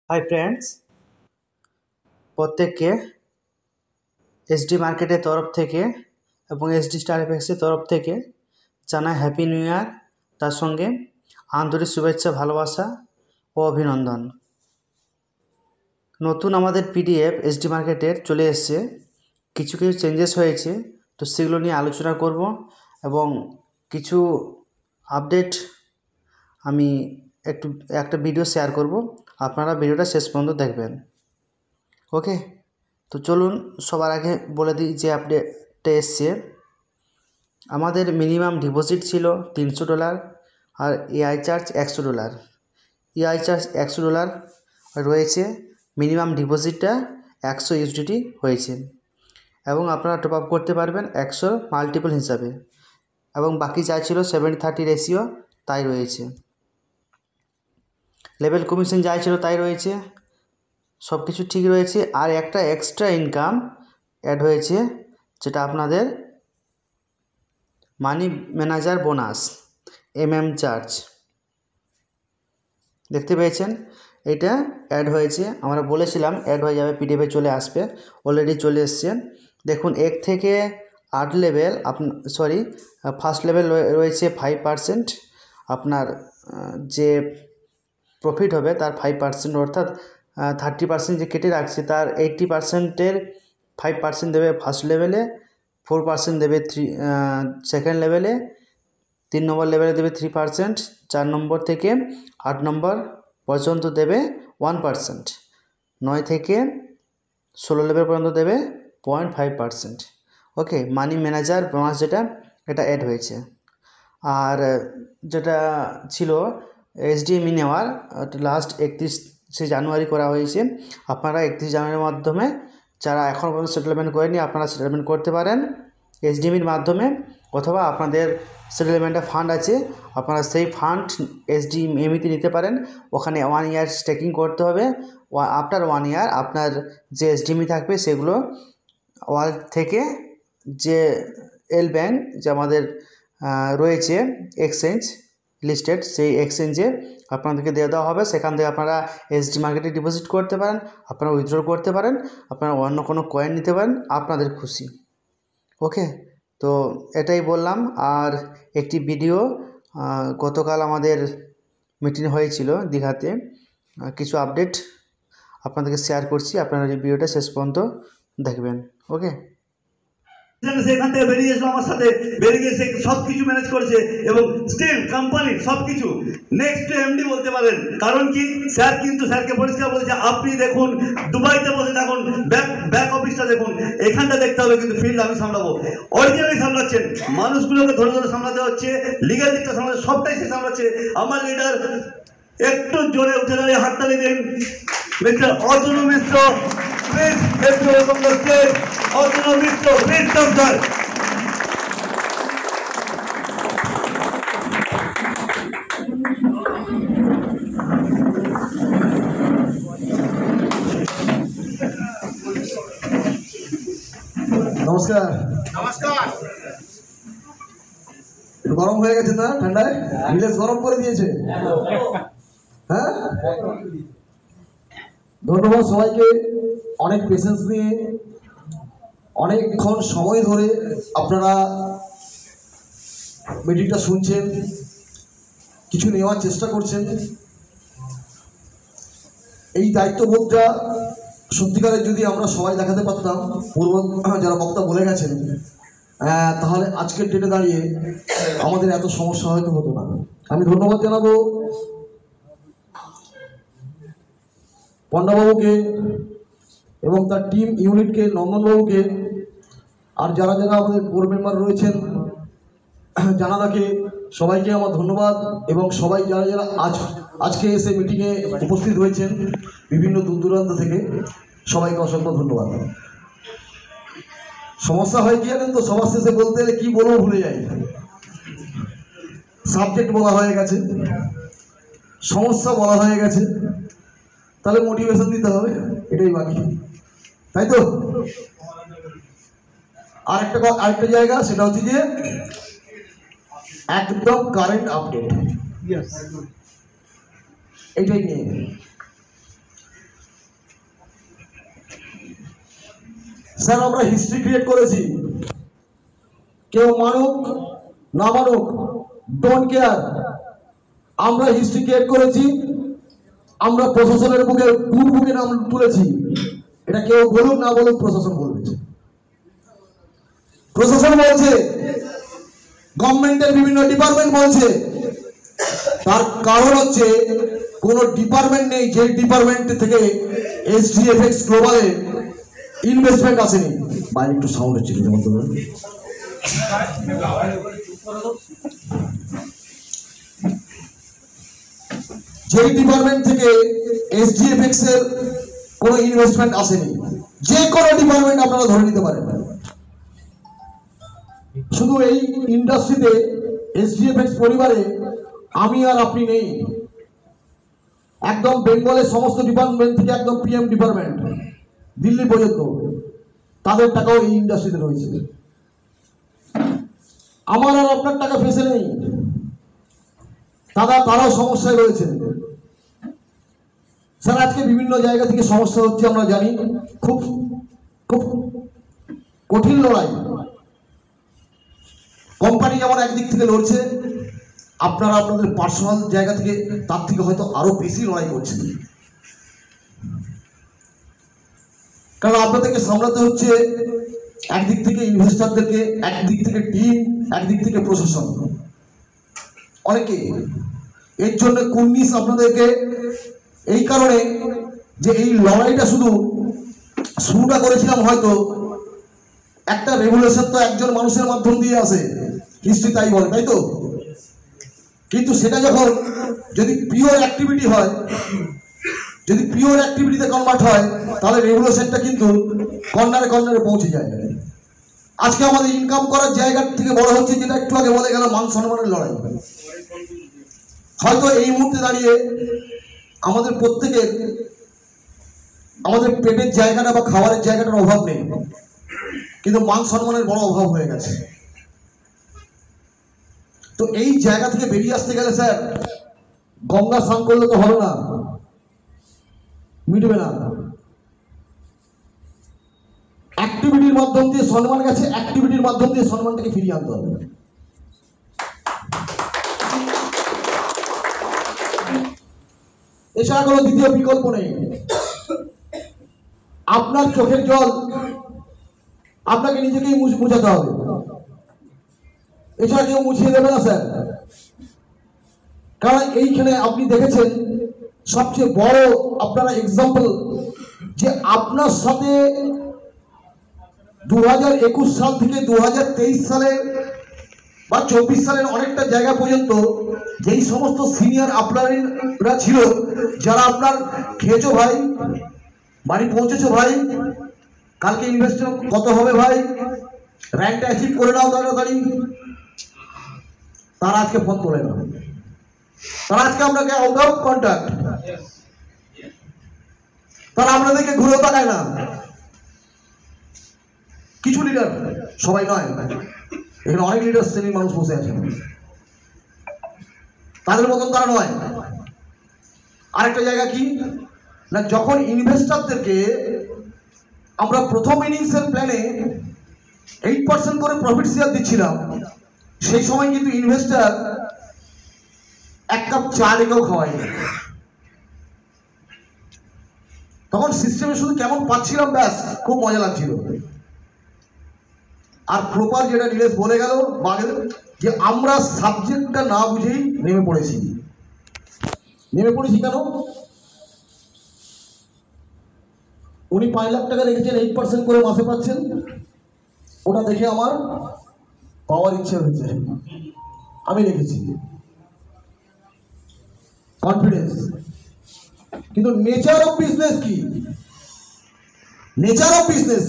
Hi friends, প্রত্যেককে SD মার্কেটের তরফ থেকে এবং এসডি স্টার এফএক্সের তরফ থেকে জানাই হ্যাপি নিউ ইয়ার। তার সঙ্গে আন্তরিক শুভেচ্ছা, ভালোবাসা ও অভিনন্দন। নতুন আমাদের পিডিএফ এসডি মার্কেটের চলে এসছে, কিছু কিছু চেঞ্জেস হয়েছে, তো সেগুলো নিয়ে আলোচনা করব এবং কিছু আপডেট আমি একটা ভিডিও শেয়ার করব। আপনারা ভিডিওটা শেষ পর্যন্ত দেখবেন। ওকে, তো চলুন সবার আগে বলে দিই যে আপডেটটা এসছে। আমাদের মিনিমাম ডিপোজিট ছিল $300 আর এআই চার্জ $100। এআই চার্জ $100 রয়েছে, মিনিমাম ডিপোজিটটা 100 ইউএসডিটি হয়েছে এবং আপনারা টপ আপ করতে পারবেন 100 মাল্টিপল হিসাবে, এবং বাকি যা ছিল 70-30 রেশিও তাই রয়েছে। লেভেল কমিশন যাই ছিল তাই রয়েছে, সব কিছু ঠিক রয়েছে। আর একটা এক্সট্রা ইনকাম অ্যাড হয়েছে, যেটা আপনাদের মানি ম্যানেজার বোনাস চার্জ দেখতে পেয়েছেন, এটা অ্যাড হয়েছে। আমরা বলেছিলাম অ্যাড হয়ে যাবে, পিডিএফে চলে আসবে, অলরেডি চলে এসছে। দেখুন 1 থেকে 8 লেভেল ফার্স্ট লেভেল রয়েছে 5%। আপনার যে প্রফিট হবে তার 5%, অর্থাৎ 30% যে কেটে রাখছে তার 80%-এর 5% দেবে ফার্স্ট লেভেলে, 4% দেবে সেকেন্ড লেভেলে, 3 নম্বর লেভেলে দেবে 3%, 4 নম্বর থেকে 8 নম্বর পর্যন্ত দেবে 1%, 9 থেকে 16 লেভেল পর্যন্ত দেবে 0.5%। ওকে, মানি ম্যানেজার বোনাস যেটা, এটা অ্যাড হয়েছে। আর যেটা ছিল এসডিএমই নেওয়ার লাস্ট 31শে জানুয়ারি করা হয়েছে। আপনারা 31 জানুয়ারির মাধ্যমে যারা এখন পর্যন্ত সেটেলমেন্ট করেনি, আপনারা সেটেলমেন্ট করতে পারেন এসডিএমির মাধ্যমে, অথবা আপনাদের সেটেলমেন্টের ফান্ড আছে, আপনারা সেই ফান্ড এসডিএমিতে নিতে পারেন। ওখানে 1 ইয়ার স্টেকিং করতে হবে। আফটার 1 ইয়ার আপনার যে এসডিএমি থাকবে সেগুলো ওয়ালেট থেকে যে এল ব্যাংক যে আমাদের রয়েছে এক্সচেঞ্জ লিস্টেড, সেই এক্সচেঞ্জে আপনাদেরকে দিয়ে দেওয়া হবে। সেখান থেকে আপনারা এসডি মার্কেটে ডিপোজিট করতে পারেন, আপনারা উইথড্র করতে পারেন, আপনারা অন্য কোনো কয়েন নিতে পারেন, আপনাদের খুশি। ওকে, তো এটাই বললাম। আর একটি ভিডিও গতকাল আমাদের মিটিং হয়েছিল দীঘাতে, কিছু আপডেট আপনাদেরকে শেয়ার করছি, আপনারা এই ভিডিওটা শেষ পর্যন্ত দেখবেন। ওকে, সেখান থেকে বেরিয়ে এসে আমার সাথে বেরিয়ে এসে সব কিছু ম্যানেজ করেছে এবং স্টিল কোম্পানি সব কিছু নেক্সট এমডি বলতে পারেন। কারণ কি, স্যার কিন্তু স্যারকে পরিষ্কার বলেছে, আপনি দেখুন দুবাইতে বসে থাকুন, ব্যাক অফিসটা দেখুন, এখানটা দেখতে হবে, কিন্তু ফিল্ড আমি সামলাবো। অরিজিনালি সামলাচ্ছেন, মানুষগুলোকে ধরে ধরে সামলাতে হচ্ছে, লিগাল দিকটা সামলাতে, সবটাই সে সামলাচ্ছে। আমার লিডার একটু জোরে উঠে দাঁড়িয়ে হাততালি দিন, মিস্টার অতনু মিশ্র। প্লিজ একটু welcome the stage Atanu Mishra, please come sir. নমস্কার। নমস্কার। গরম হয়ে গেছে না? ঠান্ডায় ভিলেজ গরম করে দিয়েছে। হ্যাঁ, ধন্যবাদ সবাইকে। অনেক পেশেন্স নিয়ে অনেকক্ষণ সময় ধরে আপনারা মিটিংটা শুনছেন, কিছু নেওয়ার চেষ্টা করছেন। এই দায়িত্ববোধটা সত্যিকারের যদি আমরা সবাই দেখাতে পারতাম, পূর্ব যারা বক্তা বলে গেছেন, তাহলে আজকের ডেটে দাঁড়িয়ে আমাদের এত সমস্যা হয়তো হতো না। আমি ধন্যবাদ জানাবো পণ্ডাবাবুকে এবং তার টিম ইউনিটকে, নন্দনবাবুকে, আর যারা যারা আমাদের বোর্ড মেম্বার রয়েছেন, জানাদাকে, সবাইকে আমার ধন্যবাদ। এবং সবাই যারা যারা আজকে এসে মিটিংয়ে উপস্থিত হয়েছেন বিভিন্ন দূর দূরান্ত থেকে, সবাইকে অসংখ্য ধন্যবাদ। সমস্যা হয় কি জানেন তো, সবার শেষে বলতে গেলে কী বলবো ভুলে যাই। সাবজেক্ট বলা হয়ে গেছে, সমস্যা বলা হয়ে গেছে, তাহলে মোটিভেশন দিতে হবে, এটাই বাকি, তাই তো? আরেকটা জায়গা, সেটা হচ্ছে যে একদম কারেন্ট আপডেট, এটাই নিয়ে স্যার আমরা হিস্ট্রি ক্রিয়েট করেছি, কেউ মানুক না মানুক ডোন্ট কেয়ার, আমরা হিস্ট্রি ক্রিয়েট করেছি, আমরা প্রশাসনের বুকে নাম তুলেছি। এটা কেউ বলুক না বলুক, প্রশাসন বলবে। প্রশাসন বলছে, গভর্নমেন্টের বিভিন্ন ডিপার্টমেন্ট বলছে, তার কারণ হচ্ছে কোনো ডিপার্টমেন্ট নেই যে ডিপার্টমেন্ট থেকে SGFX গ্লোবালে ইনভেস্টমেন্ট আসেনি। বাইরে একটু সাউন্ড হচ্ছে, যেমন যে ডিপার্টমেন্ট থেকে SGFX এর কোনো ইনভেস্টমেন্ট আসেনি, যে কোনো ডিপার্টমেন্ট আপনারা ধরে নিতে পারেন। শুধু এই ইন্ডাস্ট্রিতে SGFX পরিবারে আমি আর আপনি নেই, একদম বেঙ্গলের সমস্ত ডিপার্টমেন্ট থেকে একদম PM ডিপার্টমেন্ট দিল্লি পর্যন্ত তাদের টাকাও এই ইন্ডাস্ট্রিতে রয়েছে। আমার আর আপনার টাকা ফেসে নেই, তারাও সমস্যায় রয়েছে। স্যার আজকে বিভিন্ন জায়গা থেকে সমস্যা হচ্ছে আমরা জানি, খুব খুব কঠিন লড়াই। কোম্পানি যেমন একদিক থেকে লড়ছে, আপনারা আপনাদের পার্সোনাল জায়গা থেকে তার থেকে হয়তো আরো বেশি লড়াই করছেন, কারণ আপনাদেরকে সামলাতে হচ্ছে একদিক থেকে ইনভেস্টরদেরকে, একদিক থেকে টিম, একদিক থেকে প্রশাসন, অনেকে। এর জন্য কুর্নিশ আপনাদেরকে এই কারণে যে এই লড়াইটা শুরুটা করেছিলাম হয়তো একটা রেগুলেশন তো একজন মানুষের মাধ্যম দিয়ে আসে, হিস্ট্রি তাই বলে, তাই তো? কিন্তু সেটা যখন যদি পিওর অ্যাক্টিভিটি হয়, যদি পিওর অ্যাক্টিভিটিতে কনভার্ট হয়, তাহলে রেগুলেশনটা কিন্তু কর্নারে কর্নারে পৌঁছে যায়। আজকে আমাদের ইনকাম করার জায়গা থেকে বড় হচ্ছে, যেটা একটু আগে বলে গেল, মান সম্মানের লড়াই। হয়তো এই মুহূর্তে দাঁড়িয়ে আমাদের প্রত্যেকের আমাদের পেটের জায়গাটা বা খাবারের জায়গাটার অভাব নেই, কিন্তু মান সম্মানের বড় অভাব হয়ে গেছে। তো এই জায়গা থেকে বেরিয়ে আসতে গেলে স্যার গঙ্গা স্নান করলে তো হবে না, মিটবে না। অ্যাক্টিভিটির মাধ্যম দিয়ে সম্মান গেছে, অ্যাক্টিভিটির মাধ্যম দিয়ে সম্মানটাকে ফিরিয়ে আনতে হবে। এছাড়া কোনো দ্বিতীয় বিকল্প নেই। আপনার চোখের জল আপনাকে নিজেকেই মুছাতে হবে, এছাড়া কেউ মুছিয়ে দেবে না স্যার। কারণ এইখানে আপনি দেখেছেন সবচেয়ে বড় আপনারা এক্সাম্পল, যে আপনার সাথে 2021 সাল থেকে 2023 সালে বা 24 সালের অনেকটা জায়গা পর্যন্ত যেই সমস্ত সিনিয়র আপনারা ছিল, যারা আপনার খেয়েছো ভাই, বাড়ি পৌঁছেছো ভাই, কালকে ইনভেস্টমেন্ট কত হবে ভাই, র্যাঙ্কটা অ্যাচিভ করে নাও তাড়াতাড়ি, তারা আজকে ফোন তোলে না, তারা আজকে আপনাকে আউট অফ কন্ট্যাক্ট, তারা আপনাদেরকে ঘুরে তাকায় না। কিছু লিডার, সবাই নয়, এখানে অনেক লিডার শ্রেণীর মানুষ বসে আছে, তাদের মতন তারা নয়। আরেকটা জায়গা কি না, যখন ইনভেস্টরদেরকে আমরা প্রথম ইনিংসের প্ল্যানে 8% করে প্রফিট শেয়ার দিচ্ছিলাম, সেই সময় কিন্তু ইনভেস্টর এক কাপ চা রেখেও খাওয়ায়নি। তখন সিস্টেমে শুধু কেমন পাচ্ছিলাম, ব্যাস খুব মজা লাগছিল। আর প্রপার যেটা নীলেশ বলে গেল যে আমরা সাবজেক্টটা না বুঝেই নেমে পড়েছি কেন? উনি 5 লাখ টাকা রেখেছেন, 8% করে মাসে পাচ্ছেন, ওটা দেখে আমার পাওয়ার ইচ্ছে হয়েছে, আমি রেখেছি, কনফিডেন্স। কিন্তু নেচার অফ বিজনেস কি? নেচার অফ বিজনেস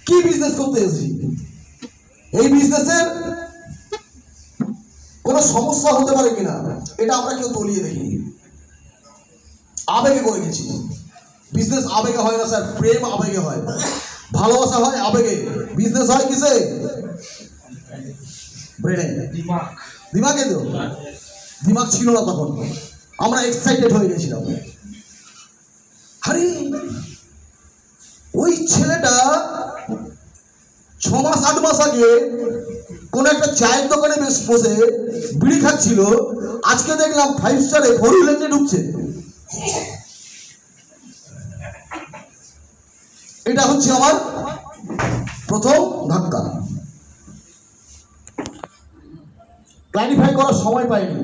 কি? বিজনেস করতে এসেছি, এই বিজনেসের কোনো সমস্যা হতে পারে কিনা এটা আমরা কেউ তলিয়ে দেখিনি, আবেগে করে গেছি। বিজনেস আবেগে হয় না স্যার, প্রেম আবেগে হয়, ভালোবাসা হয় আবেগে, বিজনেস হয় কিসে? ব্রেনে, দিমাগে। তো দিমাগ ছিল না তখন, আমরা এক্সাইটেড হয়ে গেছিলাম। আরে ওই ছেলেটা 6 মাস 8 মাস আগে কোন একটা চায়ের দোকানে বেশ বসে বিড়ি খাচ্ছিল, আজকে দেখলাম 5 স্টারে 4 হুইলার নিয়ে ঢুকছে। এটা হচ্ছে আমার প্রথম ধাক্কা। ক্লারিফাই করার সময় পাইনি,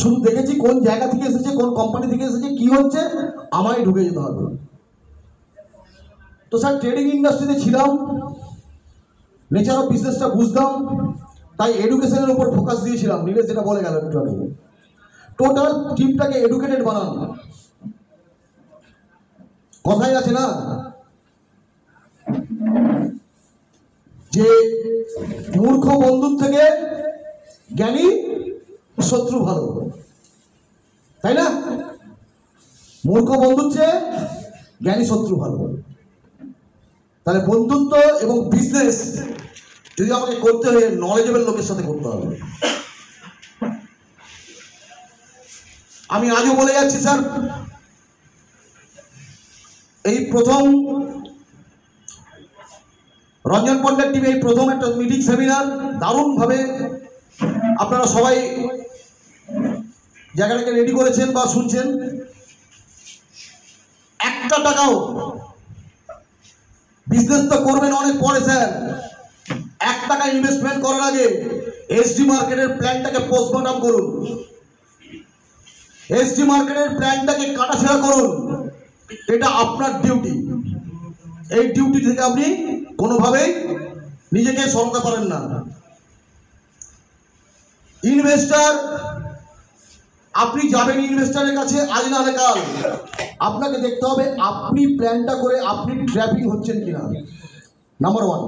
শুধু দেখেছি কোন জায়গা থেকে এসেছে, কোন কোম্পানি থেকে এসেছে, কি হচ্ছে, আমায় ঢুকে যেতে হবে। তো স্যার ট্রেডিং ইন্ডাস্ট্রিতে ছিলাম, নেচার অফ বিজনেসটা বুঝতাম, তাই এডুকেশনের উপর ফোকাস দিয়েছিলাম। নীলেশ যেটা বলে গেল একটু আগে, টোটাল টিমটাকে এডুকেটেড বানান। কথাই আছে না যে মূর্খ বন্ধুর থেকে জ্ঞানী শত্রু ভালো, তাই না? মূর্খ বন্ধুর চেয়ে জ্ঞানী শত্রু ভালো। তাহলে বন্ধুত্ব এবং বিজনেস যদি আমাকে করতে হয়, নলেজেবল লোকের সাথে করতে হবে। আমি আজও বলে যাচ্ছি স্যার, এই প্রথম রঞ্জন পণ্ডের টিমে এই প্রথম একটা মিটিং সেমিনার দারুণভাবে আপনারা সবাই জায়গাটাকে রেডি করেছেন বা শুনছেন। একটা টাকাও বিজনেস তো করবেন অনেক পরে স্যার, 1 টাকা ইনভেস্টমেন্ট করার আগে এসডি মার্কেটের প্ল্যানটাকে পোস্টমর্টম করুন, এসডি মার্কেটের প্ল্যানটাকে কাটাছেড়া করুন। এটা আপনার ডিউটি। এই ডিউটি থেকে আপনি কোনোভাবেই নিজেকে সরাতে পারেন না। ইনভেস্টার, আপনি যাবেন ইনভেস্টারের কাছে আজ না হলে কাল, আপনাকে দেখতে হবে আপনি প্ল্যানটা করে আপনি ট্র্যাপিং হচ্ছেন কিনা, নাম্বার 1।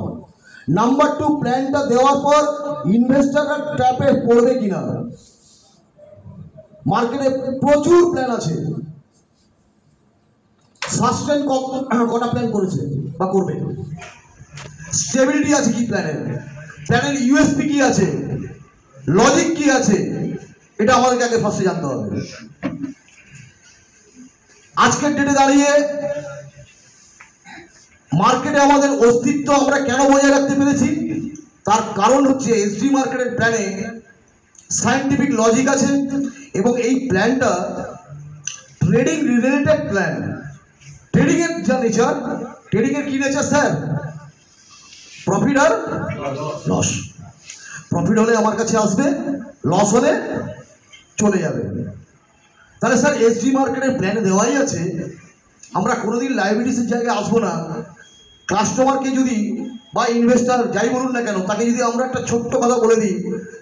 নাম্বার 2, প্ল্যানটা দেওয়ার পর ইনভেস্টাররা ট্র্যাপে পড়বে কিনা। মার্কেটে প্রচুর প্ল্যান আছে, সাস্টেন কটা প্ল্যান করেছে বা করবে, স্টেবিলিটি আছে কি প্ল্যানের, প্ল্যানের ইউএসপি কি আছে, লজিক কি আছে, এটা আমাদেরকে আগে ফার্স্টে জানতে হবে। আজকের ডেটে দাঁড়িয়ে মার্কেটে আমাদের অস্তিত্ব আমরা কেন বজায় রাখতে পেরেছি, তার কারণ হচ্ছে এসডি মার্কেটের প্ল্যানে সায়েন্টিফিক লজিক আছে এবং এই প্ল্যানটা ট্রেডিং রিলেটেড প্ল্যান। ট্রেডিং এর যা নেচার, ট্রেডিং এর কি নেচার স্যার? প্রফিট আর লস। প্রফিট হলে আমার কাছে আসবে, লস হলে চলে যাবে। তাহলে স্যার এসডি মার্কেটের প্ল্যানে দেওয়াই আছে, আমরা কোনোদিন লাইবিলিটিসের জায়গায় আসবো না। কাস্টমারকে যদি বা ইনভেস্টার যাই বলুন না কেন, তাকে যদি আমরা একটা ছোট্ট কথা বলে দিই,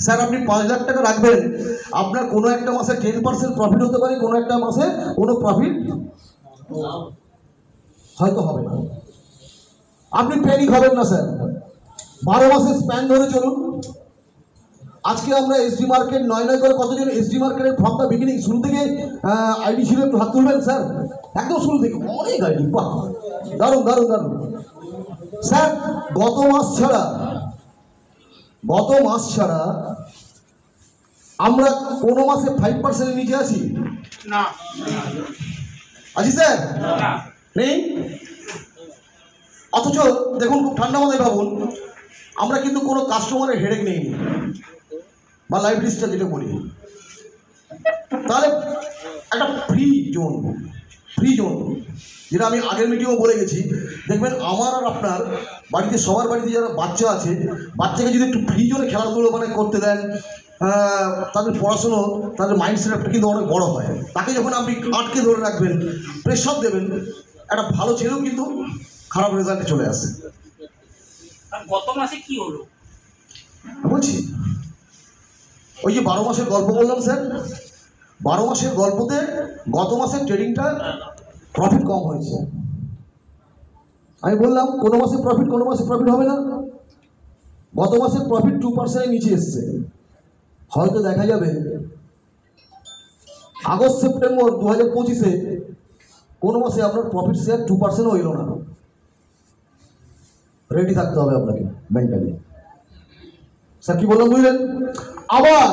স্যার আপনি 5 লাখ টাকা রাখবেন, আপনার কোনো একটা মাসে 10% প্রফিট হতে পারে, কোনো একটা মাসে কোনো প্রফিট হয়তো হবে না। আপনি প্যানিক হবেন না স্যার, 12 মাসের স্প্যান ধরে চলুন। আজকে আমরা এসডি মার্কেট 9 করে কতজন এসডি মার্কেটের ফ্রম দ্য বিগিনিং, শুরু থেকে আইডি ছিল, একটু হাত তুলবেন স্যার, একদম শুরু থেকে অনেক আইডি, বাহ দারুণ দারুণ দারুণ স্যার। গত মাস ছাড়া আমরা কোনো মাসে 5% নিচে আছি না? আছি স্যার? নেই। অথচ দেখুন, খুব ঠান্ডা মাথায় ভাবুন, আমরা কিন্তু কোনো কাস্টমারের হেডেক নেইনি বা লাইফ লিস্টটা যেটা বলি, তাহলে একটা ফ্রি জোন যেটা আমি আগের মিটিংও বলে গেছি। দেখবেন আমার আর আপনার বাড়িতে, সবার বাড়িতে যারা বাচ্চা আছে, বাচ্চাকে যদি একটু ফ্রি জোনে খেলাধুলো মানে করতে দেন, তাদের পড়াশুনো, তাদের মাইন্ড সেটআপটা কিন্তু অনেক বড় হয়। তাকে যখন আপনি আটকে ধরে রাখবেন, প্রেশার দেবেন, একটা ভালো ছেলেও কিন্তু খারাপ রেজাল্টে চলে আসে। গত মাসে কি হলো বলছি, ওই যে 12 মাসের গল্প বললাম স্যার, 12 মাসের গল্পতে গত মাসের ট্রেডিংটা প্রফিট কম হয়েছে। আমি বললাম কোনো মাসে প্রফিট, কোনো মাসে প্রফিট হবে না। গত মাসের প্রফিট 2% নিচে এসছে। হয়তো দেখা যাবে আগস্ট সেপ্টেম্বর 2025-এ কোনো মাসে আপনার প্রফিট শেয়ার 2%ও হইল না। রেডি থাকতে হবে আপনাকে মেন্টালি। স্যার কি বললাম বুঝলেন? আবার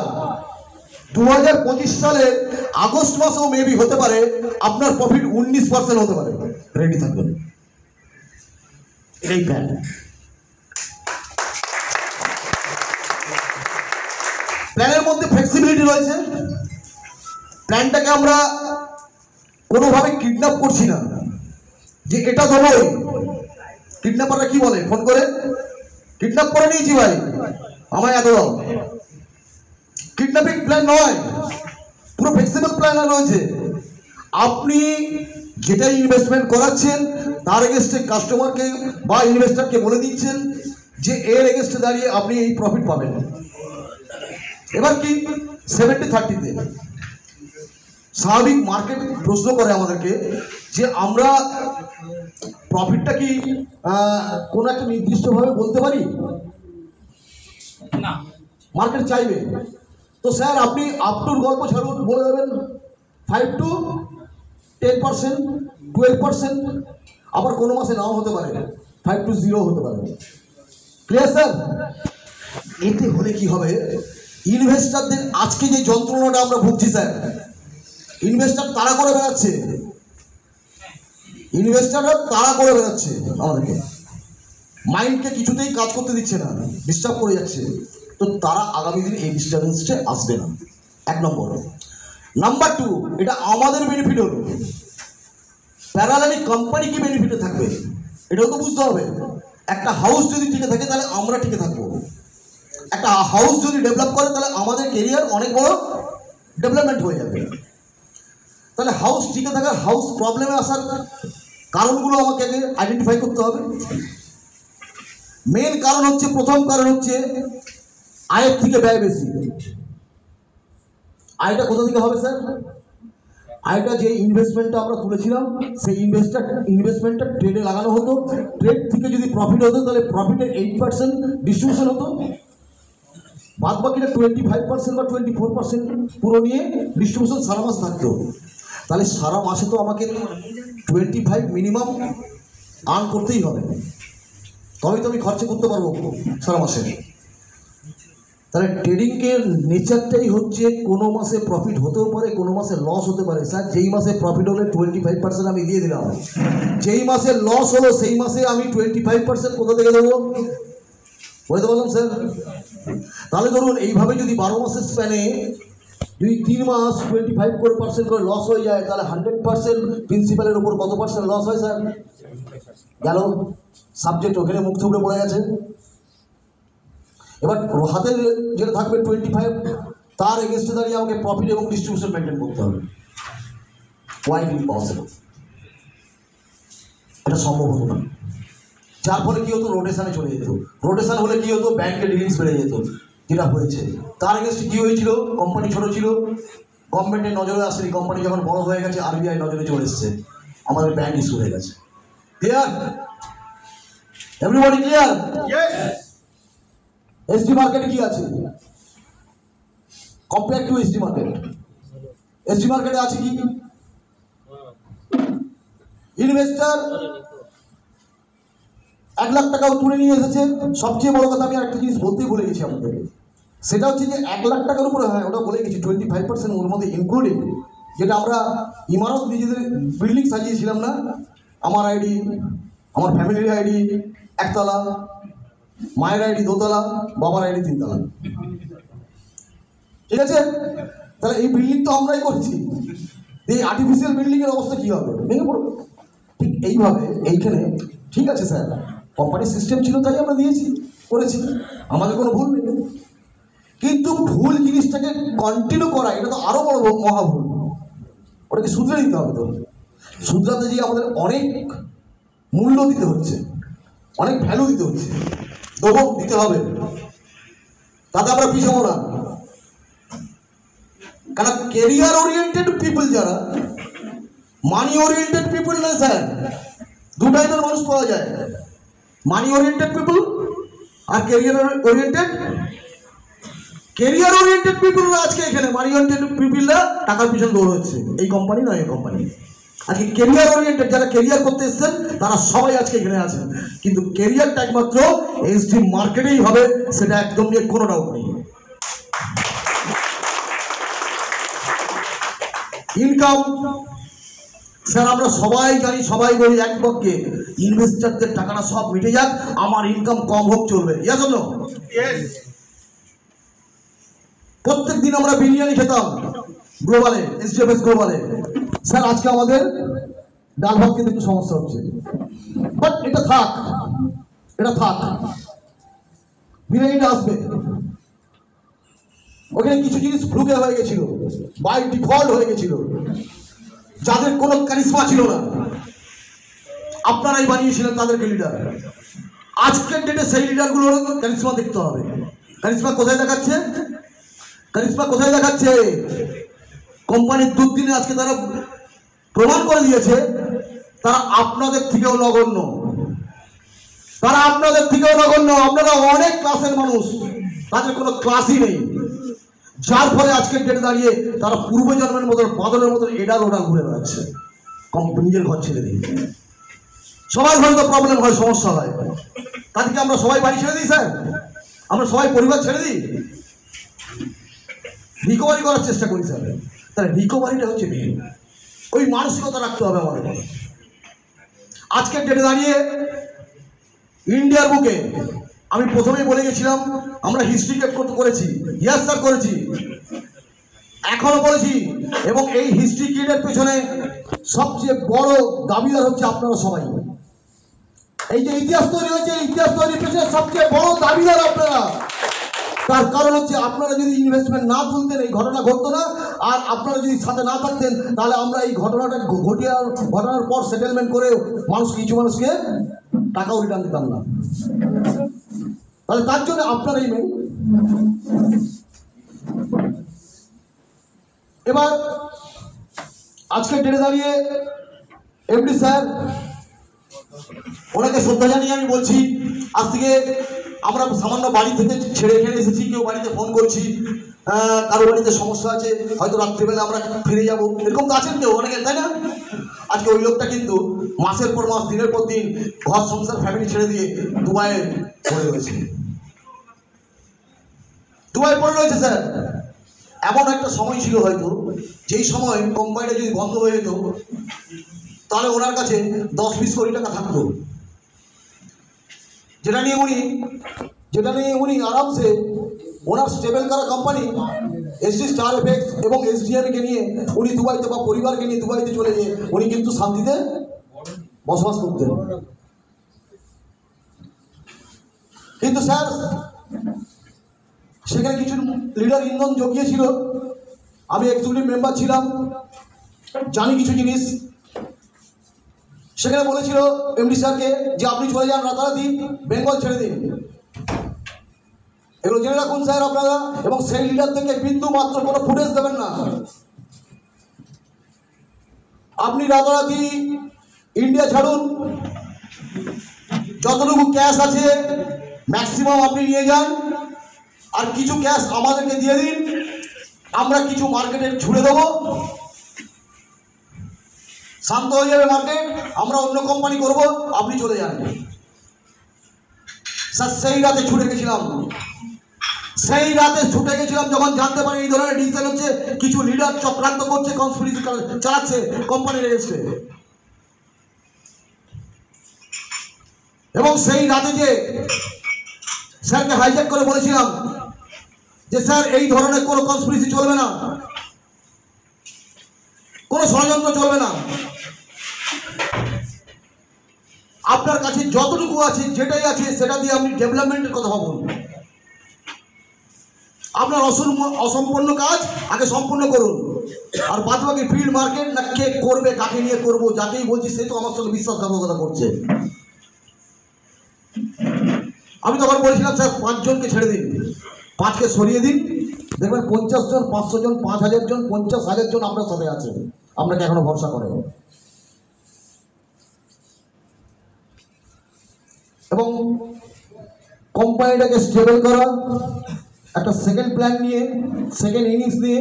2025 সালের আগস্ট মাসেও মেবি হতে পারে আপনার প্রফিট 19% হতে পারে। রেডি থাকবেন। এটাই প্ল্যান। প্ল্যানের মধ্যে ফ্লেক্সিবিলিটি রয়েছে। প্ল্যানটাকে আমরা কোনোভাবে কিডন্যাপ করছি না যে এটা দেবই। কিডন্যাপাররা কি বলে ফোন করে, কিডন্যাপ করে নিয়েছি ভাই, আমায় এত দাও। কিডন্যাপিং প্ল্যান নয়, পুরো ফ্লেক্সিবল প্ল্যান রয়েছে। আপনি যেটা ইনভেস্টমেন্ট করাচ্ছেন তার এগেনস্টে কাস্টমারকে বা ইনভেস্টরকে বলে দিচ্ছেন যে এর এগেনস্টে দাঁড়িয়ে আপনি এই প্রফিট পাবেন। এবার কি 70-30-তে স্বাভাবিক মার্কেট প্রশ্ন করে আমাদেরকে যে আমরা প্রফিটটা কি কোনো একটা নির্দিষ্টভাবে বলতে পারি? না, মার্কেট চাইবে তো স্যার আপনি আপ টুর গল্প ছাড়ুন, বলে দেবেন 5 to 10%, 12%, আবার কোনো মাসে নাও হতে পারে, 5 to 0 হতে পারে। Clear sir? এতে হলে কি হবে, ইনভেস্টারদের আজকে যে যন্ত্রণাটা আমরা ভুগছি স্যার, ইনভেস্টার তাড়া করে বেড়াচ্ছে, ইনভেস্টাররা তাড়া করে বেড়াচ্ছে আমাদেরকে, মাইন্ডকে কিছুতেই কাজ করতে দিচ্ছে না, ডিস্টার্ব করে যাচ্ছে। তো তারা আগামী দিনে এই ডিস্টার্বেন্সে আসবে না, 1 নম্বর। নাম্বার 2, এটা আমাদের বেনিফিট হলো, প্যারালালি কোম্পানি কি বেনিফিটে থাকবে এটাও তো বুঝতে হবে। একটা হাউস যদি টিকে থাকে তাহলে আমরা টিকে থাকবো, একটা হাউস যদি ডেভেলপ করে তাহলে আমাদের কেরিয়ার অনেক বড় ডেভেলপমেন্ট হয়ে যাবে। তাহলে হাউস টিকে থাকার, হাউস প্রবলেমে আসার কারণগুলো আমাকে আগে আইডেন্টিফাই করতে হবে। মেন কারণ হচ্ছে, প্রথম কারণ হচ্ছে আয়ের থেকে ব্যয় বেশি। আয়টা কোথা থেকে হবে স্যার? আয়টা যে ইনভেস্টমেন্টটা আমরা তুলেছিলাম সেই ইনভেস্টমেন্টটা ট্রেডে লাগানো হতো, ট্রেড থেকে যদি প্রফিট হতো তাহলে প্রফিটের 8% ডিস্ট্রিবিউশন হতো, বাদ বাকিটা 25% বা 24% পুরো নিয়ে ডিস্ট্রিবিউশন সারা মাস থাকতো। তাহলে সারা মাসে তো আমাকে 25 মিনিমাম আর্ন করতেই হবে, তবেই তো আমি খরচা করতে পারবো সারা মাসে। তাহলে ট্রেডিংয়ের নেচারটাই হচ্ছে কোনো মাসে প্রফিট হতেও পারে, কোনো মাসে লস হতে পারে। স্যার যেই মাসে প্রফিট হলে 25% আমি দিয়ে দিলাম, যেই মাসে লস হলো সেই মাসে আমি 25% কোথা থেকে দেবো বলতে পারলাম স্যার? তাহলে ধরুন এইভাবে যদি 12 মাসের স্প্যানে যদি 3 মাস 25% করে লস হয়ে যায়, তাহলে 100% প্রিন্সিপালের উপর কত পার্সেন্ট লস হয় স্যার? গেল সাবজেক্ট ওখানে মুখ থুবড়ে পড়ে গেছে। এবার হাতের যেটা থাকবে 25, তার এগেনস্টে দাঁড়িয়ে আমাকে প্রফিট এবং ডিস্ট্রিবিউশন মেনটেন করতে হবে। কোয়াইট ইম্পসিবল, এটা সম্ভব হতো না। যার ফলে কী হতো, রোটেশনে চলে যেত। রোটেশন হলে কী হতো, ব্যাংকের ডিলিংস বেড়ে যেত, যেটা হয়েছে। তার এগেনস্টে কী হয়েছিল, কোম্পানি ছোটো ছিল, গভর্নমেন্টের নজরে আসেনি, কোম্পানি যখন বড় হয়ে গেছে আরবিআই নজরে চলে এসছে, আমাদের ব্যাংক ইস্যু হয়ে গেছে। ক্লিয়ার? Everybody clear? এসডি মার্কেটে কি আছে compare to SD market? SD মার্কেটে আছে কি, ইনভেস্টার 1 লাখ টাকাও তুলে নিয়ে এসেছে। সবচেয়ে বড় কথা আমি আরেকটা জিনিস বলতেই ভুলে গেছি আপনাদেরকে, সেটা হচ্ছে যে 1 লাখ টাকার উপরে, হ্যাঁ ওটা বলে গেছি, 25% ওর মধ্যে ইনক্লুডিং, যেটা আমরা ইমারত নিজেদের বিল্ডিং সাজিয়েছিলাম না, আমার আইডি, আমার ফ্যামিলির আইডি 1 তলা, মায়ের আইডি 2 তলা, বাবার আইডি 3 তলা, ঠিক আছে? তাহলে এই বিল্ডিং তো আমরাই করছি, এই আর্টিফিশিয়াল বিল্ডিংয়ের অবস্থা কী হবে, ভেঙে পড়বে। ঠিক এইভাবে এইখানে, ঠিক আছে স্যার কোম্পানির সিস্টেম ছিল তাই আমরা দিয়েছি, করেছি, আমাদের কোনো ভুল নেই, কিন্তু ভুল জিনিসটাকে কন্টিনিউ করা এটা তো আরও বড় মহাভুল। ওটাকে শুধরে দিতে হবে। তো শুধরাতে গিয়ে আমাদের অনেক মূল্য দিতে হচ্ছে, অনেক ভ্যালু দিতে হচ্ছে, দেবো, দিতে হবে, তাতে আমরা পিছাবো না। কারণ কেরিয়ার ওরিয়েন্টেড পিপল যারা, মানি ওরিয়েন্টেড পিপল না স্যার, 2 টাইপের মানুষ পাওয়া যায়, মানি ওরিয়েন্টেড পিপল আর কেরিয়ার ওরিয়েন্টেড। কেরিয়ার ওরিয়েন্টেড পিপলরা আজকে এখানে, মানি ওরিয়েন্টেড পিপলরা টাকার পিছনে দৌড় হচ্ছে, এই কোম্পানি নয় এই কোম্পানি। আজকে কেরিয়ার ওরিয়েন্টেড যারা কেরিয়ার করতে এসছেন তারা সবাই আজকে এখানে আছেন, কিন্তু কেরিয়ারটা একমাত্র এসডি মার্কেটেই হবে, সেটা একদম নিয়ে কোনো ডাউট নেই। ইনকাম স্যার আমরা সবাই জানি, সবাই বলি এক পক্ষে ইনভেস্টারদের টাকাটা সব মিটে যাক, আমার ইনকাম কম হোক চলবে। ইয়াস অর নো? প্রত্যেক দিন আমরা বিরিয়ানি খেতাম গ্লোবালে, এসডিএফএস গ্লোবালে। স্যার আজকে আমাদের ডাল ভাত খেতে একটু সমস্যা হচ্ছে, বাট এটা থাক, এটা থাক, বিরিয়ানিটা আসবে। ওখানে কিছু জিনিস ফ্লুকে হয়ে গেছিল, বাই ডিফল্ট হয়ে গেছিল, যাদের কোনো কারিশমা ছিল না, আপনারাই বানিয়েছিলেন তাদেরকে লিডার। আজকের ডেটে সেই লিডারগুলোর কারিশমা দেখতে হবে। কারিশমা কোথায় দেখাচ্ছে? কারিশমা কোথায় দেখাচ্ছে? কোম্পানির দুর্দিনে আজকে তারা প্রমাণ করে দিয়েছে তারা আপনাদের থেকেও নগণ্য, তারা আপনাদের থেকেও নগণ্য। আপনারা অনেক ক্লাসের মানুষ, তাদের কোনো ক্লাসই নেই, যার ফলে আজকের ডেটে দাঁড়িয়ে তারা পূর্বজন্মের মতন বাদলের মতন এডাল ওডাল ঘুরে বেড়াচ্ছে নিজের ঘর ছেড়ে দিয়ে। সবার ঘরে তো প্রবলেম হয়, সমস্যা হয়, তাদেরকে আমরা সবাই বাড়ি ছেড়ে দিই স্যার, আমরা সবাই পরিবার ছেড়ে দিই, রিকভারি করার চেষ্টা করি স্যার। তাহলে রিকভারিটা হচ্ছে মেন, ওই মানসিকতা রাখতে হবে আমাদের। আজকের ডেটে দাঁড়িয়ে ইন্ডিয়ার বুকে আমি প্রথমেই বলে গেছিলাম আমরা হিস্ট্রি ক্রিয়েট করেছি। ইয়াস স্যার, করেছি, এখনো বলেছি। এবং এই হিস্ট্রি ক্রিয়েটের পেছনে সবচেয়ে বড় দাবিদার হচ্ছে আপনারা সবাই। এই যে ইতিহাস তৈরি হয়েছে, ইতিহাস তৈরির পেছনে সবচেয়ে বড় দাবিদার আপনারা। তার কারণ হচ্ছে আপনারা যদি ইনভেস্টমেন্ট না তুলতেন এই ঘটনা ঘটতো না, আর আপনারা যদি সাথে না থাকতেন তাহলে আমরা এই ঘটনাটা ঘটনার পর সেটেলমেন্ট করে কিছু মানুষকে টাকাও রিটার্ন দিতাম না। তাহলে তার জন্য আপনারাই মেন। এবার আজকে ডেটে দাঁড়িয়ে এমডি স্যার, ওনাকে শ্রদ্ধা জানিয়ে আমি বলছি, আজ থেকে আমরা সামান্য বাড়ি থেকে ছেড়ে এখানে এসেছি, কেউ বাড়িতে ফোন করছি, কারো বাড়িতে সমস্যা আছে, হয়তো রাত্রিবেলা আমরা ফিরে যাব, এরকম তো আছেন কেউ অনেকে, তাই না? আজকে ওই লোকটা কিন্তু মাসের পর মাস, দিনের পর দিন ঘর সংসার ফ্যামিলি ছেড়ে দিয়ে দুবাইয়ে পড়ে রয়েছে, দুবাই পড়ে রয়েছে স্যার। এমন একটা সময় ছিল হয়তো, যেই সময় কোম্পানিটা যদি বন্ধ হয়ে যেত তাহলে ওনার কাছে 10-20 কোটি টাকা থাকতো, যেটা নিয়ে উনি আরামসে ওনার স্টেবল করা কোম্পানি এসডি স্টার এফেক্টস এবং এসডিএমকে নিয়ে উনি দুবাইতে বা পরিবারকে নিয়ে দুবাইতে চলে গিয়ে উনি কিন্তু শান্তিতে বসবাস করতেন। কিন্তু স্যার সেখানে কিছু লিডার ইন্ধন জগিয়েছিল, আমি এক্সিকিউটিভ মেম্বার ছিলাম, জানি কিছু জিনিস। সেখানে বলেছিল এমডি স্যারকে যে আপনি চলে যান রাতারাতি, বেঙ্গল ছেড়ে দিন। এগুলো জেনে রাখুন স্যার আপনারা, এবং সেই লিডার থেকে বিন্দু মাত্র কোনো ফুটেজ দেবেন না। আপনি রাতারাতি ইন্ডিয়া ছাড়ুন, যতটুকু ক্যাশ আছে ম্যাক্সিমাম আপনি নিয়ে যান, আর কিছু ক্যাশ আমাদেরকে দিয়ে দিন, আমরা কিছু মার্কেটে ছুড়ে দেবো, শান্ত হয়ে যাবে মার্কেট, আমরা অন্য কোম্পানি করব, আপনি চলে যান। স্যার সেই রাতে ছুটে গেছিলাম, যখন জানতে পারি এই ধরনের ডিসিশন হচ্ছে, কিছু লিডার চক্রান্ত করছে, কনস্পিরেসি চালাচ্ছে কোম্পানির এগেইনস্টে। এবং সেই রাতে যে স্যারকে হাইজ্যাক করে বলেছিলাম যে স্যার এই ধরনের কোনো কনস্পিরেসি চলবে না, কোনো ষড়যন্ত্র চলবে না, আপনার কাছে যতটুকু আছে যেটাই আছে সেটা দিয়ে আপনি ডেভেলপমেন্টের কথা ভাবুন, আপনার অসম্পূর্ণ কাজ আগে সম্পূর্ণ করুন, আর বাদ বাকি ফিল্ড মার্কেট না কে করবে, কাকে নিয়ে করবো, যাকেই বলছি সে তো আমার সঙ্গে বিশ্বাসঘাতকতা করছে। আমি তখন বলেছিলাম স্যার 5 জনকে ছেড়ে দিন, 5কে সরিয়ে দিন, দেখবেন 50 জন, 500 জন, 5000 জন, 50,000 জন আপনার সাথে আছে, আপনাকে এখনো ভরসা করে। এবং কোম্পানিটাকে স্টেবল করা, একটা সেকেন্ড প্ল্যান নিয়ে, সেকেন্ড ইনিংস নিয়ে,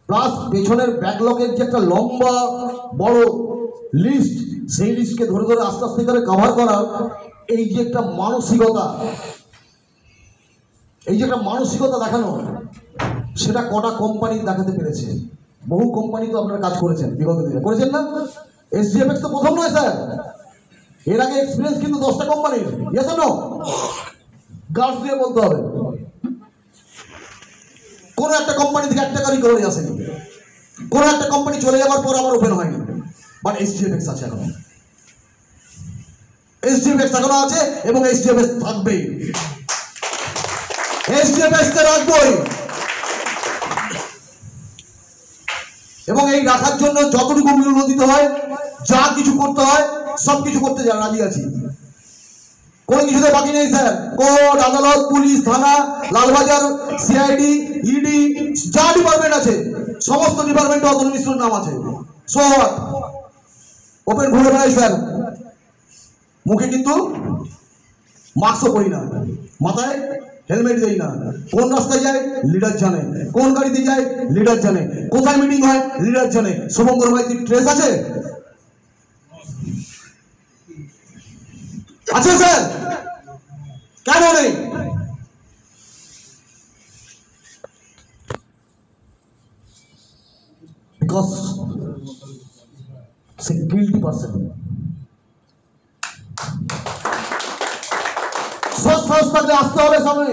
প্লাস পেছনের ব্যাকলগের যে একটা লম্বা বড় লিস্ট, সেই লিস্টকে ধরে ধরে আস্তে আস্তে করে কভার করার এই যে একটা মানসিকতা দেখানো, সেটা কটা কোম্পানি দেখাতে পেরেছে। বহু কোম্পানি তো আপনারা কাজ করেছেন বিগত দিনে, করেছেন না? এসডিএফএক্স তো প্রথম নয় স্যার, এর আগে এক্সপিরিয়েন্স কিন্তু 10টা কোম্পানির, ইয়েস নো? গার্লস দিয়ে বলতে হবে, কোনো একটা কোম্পানি থেকে একটা রিকভারি আসেনি, কোনো একটা কোম্পানি চলে যাওয়ার পর আবার ওপেন হয়নি। বাট এইচডিএফএক্স আছে এখন, এইচডিএফএক্স এখনো আছে এবং এইচডিএফএক্স থাকবেই, এইচডিএফএক্স কে রাখবই। এবং এই রাখার জন্য যতটুকু মূল্য দিতে হয়, যা কিছু করতে হয়, সব কিছু করতে রাজি আছি। কোনো কিছুতে বাকি নেই স্যার। কোর্ট, আদালত, পুলিশ, থানা, লালবাজার, সিআইডি, ইডি, যা ডিপার্টমেন্ট আছে সমস্ত ডিপার্টমেন্টে অতনু মিশ্রর নাম আছে। সো হোয়াট, ওপেন ঘুরে বেড়াই স্যার, মুখে কিন্তু মাস্কও পরি না, মাথায় হেলমেট দেই না। কোন রাস্তায় যায় লিডার জানে, কোন গাড়িতে যায় লিডার জানে, কোথায় মিটিং হয় লিডার জানে। শুভঙ্কর মাইতির ট্রেস আছে? আছে স্যার, কেন নেই? Because say guilty person. সাহস থাকলে আসতে হবে সামনে।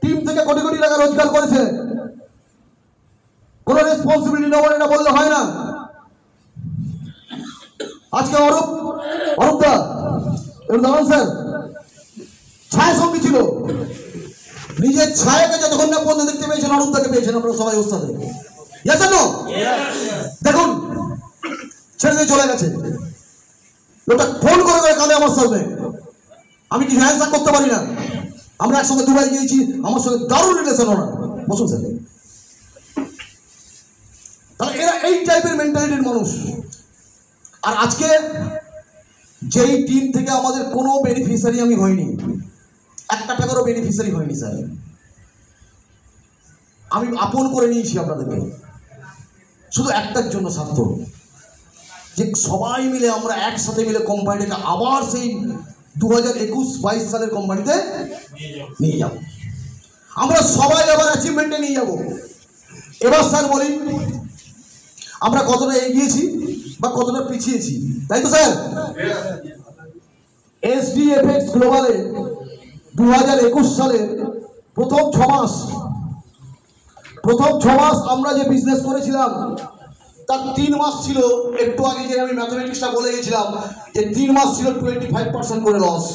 টিম থেকে কোটি কোটি টাকা রোজগার করেছে, কোন রেসপন্সিবিলিটি নেওয়া, এটা বললে হয় না। আজকে অরূপদা দাঁড়ান স্যার, ছায়া সঙ্গী ছিল, নিজের ছায়াকে যতক্ষণ না পর্যন্ত দেখতে পেয়েছেন অরূপদাকে পেয়েছেন আপনারা সবাই ওস্তাদে। দেখুন ছেড়ে দিয়ে চলে গেছে, লোকটা ফোন করে করে কাঁদে আমার সামনে, আমি কি হ্যান্ডসাক করতে পারি না? আমরা একসঙ্গে দুবাই গিয়েছি, আমার সঙ্গে দারুণ রিলেশন ওনার। বসুন স্যার। তাহলে এরা এই টাইপের মেন্টালিটির মানুষ। আর আজকে যেই টিম থেকে আমাদের কোনো বেনিফিশিয়ারি আমি হইনি, একটা টাকারও বেনিফিশিয়ারি হয়নি স্যার, আমি আপন করে নিয়েছি আপনাদেরকে শুধু একটার জন্য স্বার্থ, যে সবাই মিলে আমরা একসাথে মিলে কোম্পানিটাকে আবার সেই 2021-22 সালের কোম্পানিতে নিয়ে যাব। আমরা সবাই আবার অ্যাচিভমেন্টে নিয়ে যাব। এবার স্যার বলি, আমরা কতটা এগিয়েছি বা কতটা পিছিয়েছি, তাই তো স্যার? এইচডিএফএক্স গ্লোবালে 2021 সালের প্রথম 6 মাস আমরা যে বিজনেস করেছিলাম তার 3 মাস ছিল, একটু আগে যে আমি ম্যাথমেটিক্সটা বলে গেছিলাম যে 3 মাস ছিল 25% করে লস।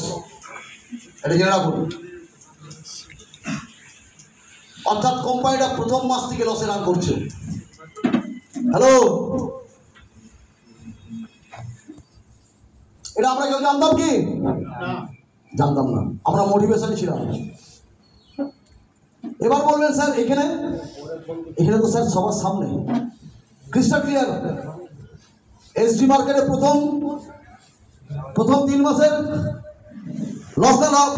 এটা জেনে রাখুন। অর্থাৎ কোম্পানিটা প্রথম মাস থেকে লসে রান করছে। হ্যালো, এটা আমরা কেউ জানতাম কি? জানতাম না, আমরা মোটিভেশনে ছিলাম। এবার বলবেন স্যার এখানে তো স্যার সবার সামনে ক্রিস্টাল ক্লিয়ার। এসডি মার্কেটে প্রথম 3 মাসের লস না লাভ?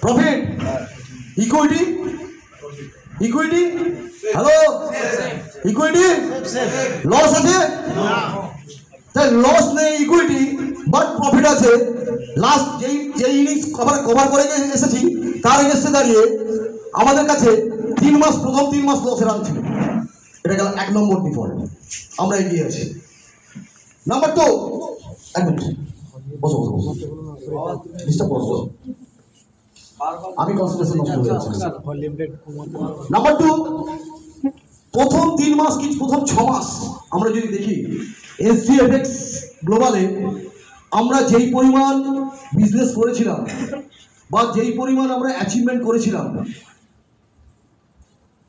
Profit. Equity hello, equity loss আছে? তাই লস নেই ইকুইটি, বাট প্রফিট আছে। লাস্ট যেই ইনিংস কভার করে এসেছি তার এগেন্সে দাঁড়িয়ে আমাদের কাছে 3 মাস, প্রথম 3 মাস লসে রান ছিল। এটা গেল 1 নম্বর ডিফল্ট, আমরা এগিয়ে আছি। নাম্বার 2, এক মিনিট বসো, ডিস্টার্ব করছো, আমি কনসেন্ট্রেশন নষ্ট হয়ে যাচ্ছে। নাম্বার 2, প্রথম 3 মাস কি প্রথম 6 মাস আমরা যদি দেখি এইচডিএফএক্স গ্লোবালে আমরা যেই পরিমাণ বিজনেস করেছিলাম বা যেই পরিমাণ আমরা অ্যাচিভমেন্ট করেছিলাম,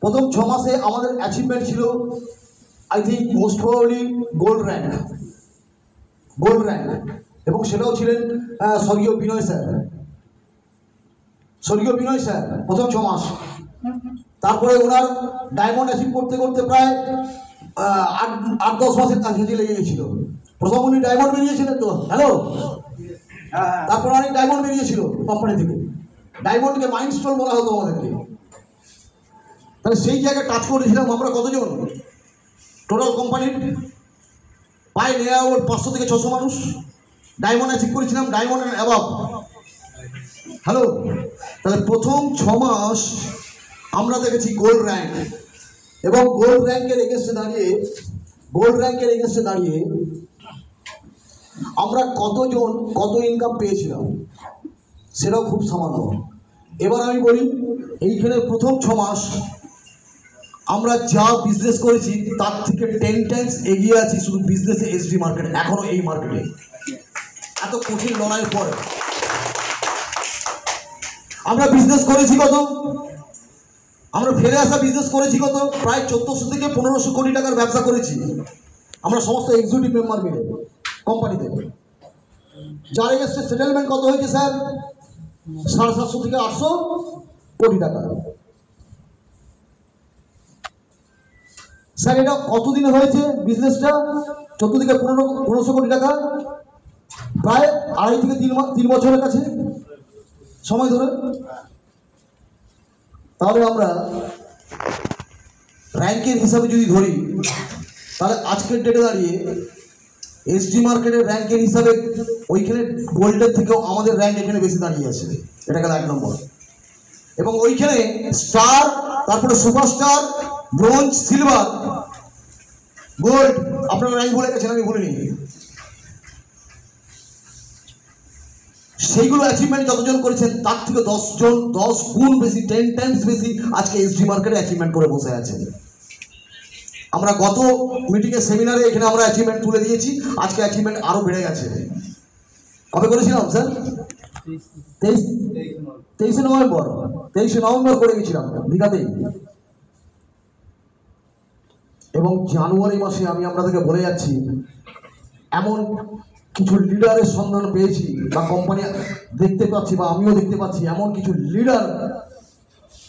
প্রথম 6 মাসে আমাদের অ্যাচিভমেন্ট ছিল I think most probably gold rank, এবং সেটাও ছিলেন স্বর্গীয় বিনয় স্যার প্রথম 6 মাস। তারপরে ওনার ডায়মন্ড অ্যাচিভ করতে করতে প্রায় 8-10 মাসের কাছাকাছি লেগে গেছিল। প্রথম উনি ডায়মন্ড বেরিয়েছিলেন তো, হ্যালো, তারপর অনেক ডায়মন্ড বেরিয়েছিল কোম্পানি থেকে। ডায়মন্ডকে মাইলস্টোন বলা হতো আমাদেরকে। তাহলে সেই জায়গায় টাচ করেছিলাম আমরা কতজন? টোটাল কোম্পানির পায় নেওয়া 500 থেকে 600 মানুষ ডায়মন্ড অ্যাচিভ করেছিলাম, ডায়মন্ড অ্যান্ড অ্যাবাভ। হ্যালো, তাহলে প্রথম 6 মাস আমরা দেখেছি গোল্ড র্যাঙ্ক, এবং গোল্ড র্যাঙ্কের এগেন্সে দাঁড়িয়ে আমরা কতজন কত ইনকাম পেয়েছিলাম সেটাও খুব সামান্য। এবার আমি বলি, এইখানে প্রথম 6 মাস আমরা যা বিজনেস করেছি তার থেকে 10 টাইমস এগিয়ে আছি শুধু বিজনেসে এসডি মার্কেট। এখনও এই মার্কেটে এত কঠিন লড়াইয়ের পর আমরা বিজনেস করেছি কত, আমরা ফেরে আসা বিজনেস করেছি কত, প্রায় 1400 থেকে 1500 কোটি টাকার ব্যবসা করেছি আমরা সমস্ত এক্সিকিউটিভ মেম্বার মিলে কোম্পানিতে। যার এগেস্টে সেটেলমেন্ট কত হয়েছে স্যার? 750 থেকে 800 কোটি টাকা। স্যার এটা কতদিনে হয়েছে বিজনেসটা? 14 থেকে 1500 কোটি টাকা, প্রায় 2.5 থেকে 3 বছরের কাছে সময় ধরে। তাহলে আমরা র্যাঙ্কের হিসাবে যদি ধরি, তাহলে আজকের ডেটে দাঁড়িয়ে এসডি মার্কেটের র্যাঙ্কের হিসাবে ওইখানে গোল্ডের থেকেও আমাদের র্যাঙ্ক এখানে বেশি দাঁড়িয়ে আছে। এটা গেল 1 নম্বর। এবং ওইখানে স্টার, তারপরে সুপারস্টার, ব্রোঞ্জ, সিলভার, গোল্ড, আপনারা র্যাঙ্ক বলে গেছেন, আমি বলিনি। সেইগুলো অ্যাচিভমেন্ট যতজন করেছেন তার থেকে 10 গুণ বেশি, 10 টাইমস বেশি আজকে এসডি মার্কেটে অ্যাচিভমেন্ট করে বসে আছেন। আমরা গত মিটিংয়ে সেমিনারে এখানে আমরা অ্যাচিভমেন্ট তুলে দিয়েছি, আজকে অ্যাচিভমেন্ট আরও বেড়ে গেছে। কবে করেছিলাম স্যার? 23 নভেম্বর করে গেছিলাম দীঘাতেই। এবং জানুয়ারি মাসে আমি আপনাদেরকে বলে যাচ্ছি, এমন কিছু লিডারের সন্ধান পেয়েছি বা কোম্পানি দেখতে পাচ্ছি বা আমিও দেখতে পাচ্ছি, এমন কিছু লিডার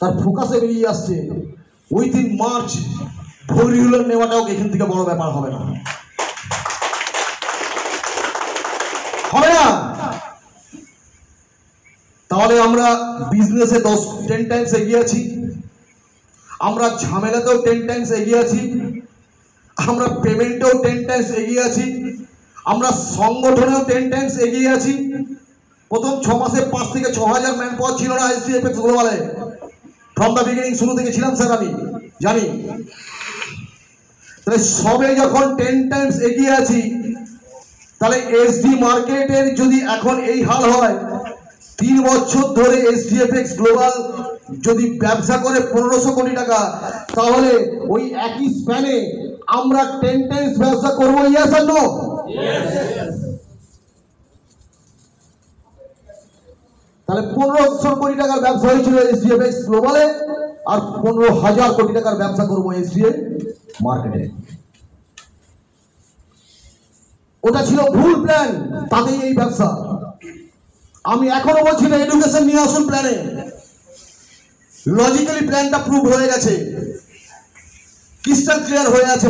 তার ফোকাসে বেরিয়ে আসছে। উইথিন মার্চ ভোরিউলার নেওয়াটাও এখান থেকে বড় ব্যাপার হবে না, হবে না। তাহলে আমরা বিজনেসে 10 টাইমস এগিয়ে আছি, আমরা ঝামেলাতেও 10 টাইমস এগিয়ে আছি, আমরা পেমেন্টেও 10 টাইমস এগিয়ে আছি, আমরা সংগঠনেও 10 টাইমস এগিয়ে আছি। প্রথম 6 মাসে 5 থেকে 6000 ম্যান পাওয়ার ছিল না এসডিএফএক্স গ্লোবালে। ফ্রম দ্য বিগিনিং, শুরু থেকে ছিলাম স্যার, আমি জানি। তাহলে সবে যখন 10 টাইমস এগিয়ে আছি, তাহলে এসডি মার্কেটের যদি এখন এই হাল হয়, 3 বছর ধরে এসডিএফএক্স গ্লোবাল যদি ব্যবসা করে 1500 কোটি টাকা, তাহলে ওই একই স্প্যানে আমরা 10 টাইমস ব্যবসা করবো, ইয়েস আর নো? তাহলে 1500 কোটি টাকার ব্যবসা হয়েছিল এসডিএফএক্স গ্লোবালে, আর 15,000 কোটি টাকার ব্যবসা করবো এসডিএফ মার্কেটে। ওটা ছিল ভুল প্ল্যান, তাতেই এই ব্যবসা। আমি এখনো বলছি না এডুকেশন নিয়ে আসুন প্ল্যানে, লজিক্যালি প্ল্যানটা প্রুভ হয়ে গেছে, ক্রিস্টাল ক্লিয়ার হয়ে আছে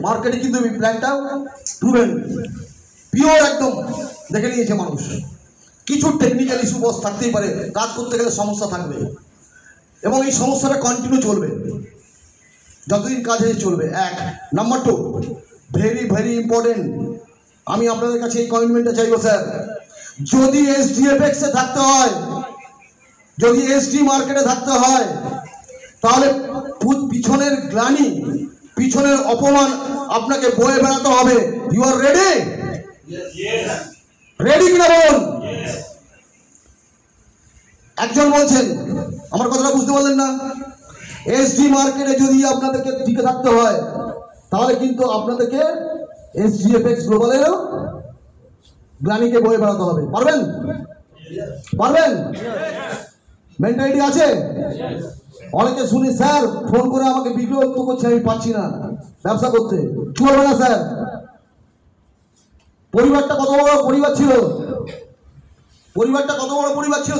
মার্কেটে কিন্তু এই প্ল্যানটা প্রুভেন, পিওর একদম দেখে নিয়েছে মানুষ। কিছু টেকনিক্যাল ইস্যু বস থাকতেই পারে, কাজ করতে গেলে সমস্যা থাকবে, এবং এই সমস্যাটা কন্টিনিউ চলবে যতদিন কাজ হয়ে চলবে। 1 নাম্বার 2, ভেরি ভেরি ইম্পর্টেন্ট, আমি আপনাদের কাছে এই কমিটমেন্টটা চাইবো স্যার, যদি এসডিএফএক্সে থাকতে হয়, যদি এসডি মার্কেটে থাকতে হয়, তাহলে পিছনের গ্লানি, পিছনের অপমান আপনাকে বয়ে বেড়াতে হবে। You R ready? রেডি কিনা বলুন? একজন বলছেন, আমার কথাটা বুঝতে পারলেন না? এসডি মার্কেটে যদি আপনাদেরকে টিকে থাকতে হয়, তাহলে কিন্তু আপনাদেরকে এসডিএফএক্স গ্লোবালেরও গ্লানিকে বয়ে বেড়াতে হবে। পারবেন? মেন্টালিটি আছে? অনেকে শুনি স্যার ফোন করে আমাকে বিরক্ত করছে, আমি পাচ্ছি না ব্যবসা করতে। চলবে না স্যার। পরিবারটা কত বড় পরিবার ছিল?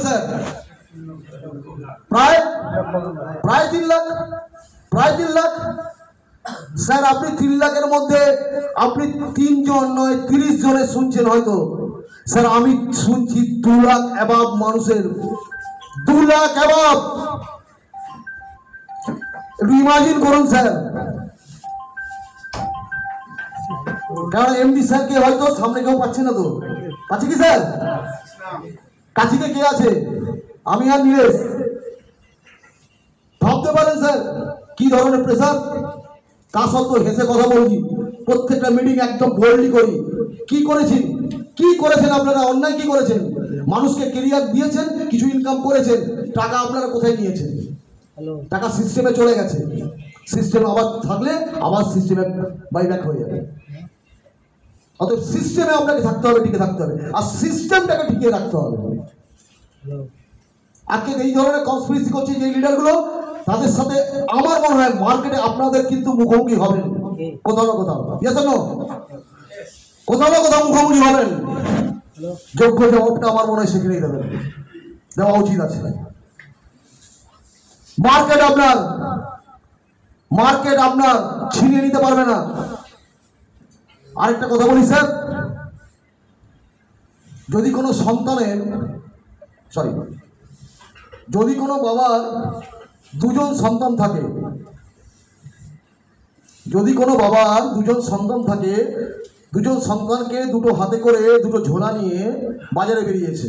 স্যার প্রায় 3 লাখ। স্যার আপনি 3 লাখের মধ্যে আপনি 3 জন নয় 30 জনের শুনছেন হয়তো। স্যার আমি শুনছি 2 লাখ অ্যাবাভ মানুষের, 2 লাখ অ্যাবাভ। একটু ইমাজিন করুন স্যার। কারণ এমডি স্যারকে হয়তো সামনে কেউ পাচ্ছে না, তো পাচ্ছে কি স্যার? কাছিতে কে আছে? আমি আর নীলেশ। ভাবতে পারেন স্যার কি ধরনের প্রেসার। তা সত্ত্বেও হেসে কথা বলছি, প্রত্যেকটা মিটিং একদম বোল্ডলি করি। কি করেছি? কি করেছেন আপনারা? অন্যায় কি করেছেন? মানুষকে কেরিয়ার দিয়েছেন, কিছু ইনকাম করেছেন, টাকা আপনারা কোথায় নিয়েছেন? টাকা সিস্টেমে চলে গেছে। সিস্টেম আবার থাকলে আবার সিস্টেমে বাইব্যাক হয়ে যাবে। অতএব সিস্টেমে আপনাকে থাকতে হবে, টিকে থাকতে হবে, আর সিস্টেমটাকে টিকিয়ে রাখতে হবে। আজকে এই ধরনের কনস্পিরেসি করছে যে লিডারগুলো, তাদের সাথে আমার মনে হয় মার্কেটে আপনাদের কিন্তু মুখোমুখি হবেন কোথাও না কোথাও। কোথাও না কোথাও মুখোমুখি হবেন। যোগ্য জবাবটা আমার মনে হয় সেখানেই দেবেন, দেওয়া উচিত আছে। মার্কেট আপনার ছিনিয়ে নিতে পারবে না। আরেকটা কথা বলি স্যার, যদি কোনো বাবার দুজন সন্তান থাকে, দুজন সন্তানকে দুটো হাতে করে দুটো ঝোলা নিয়ে বাজারে বেরিয়েছে।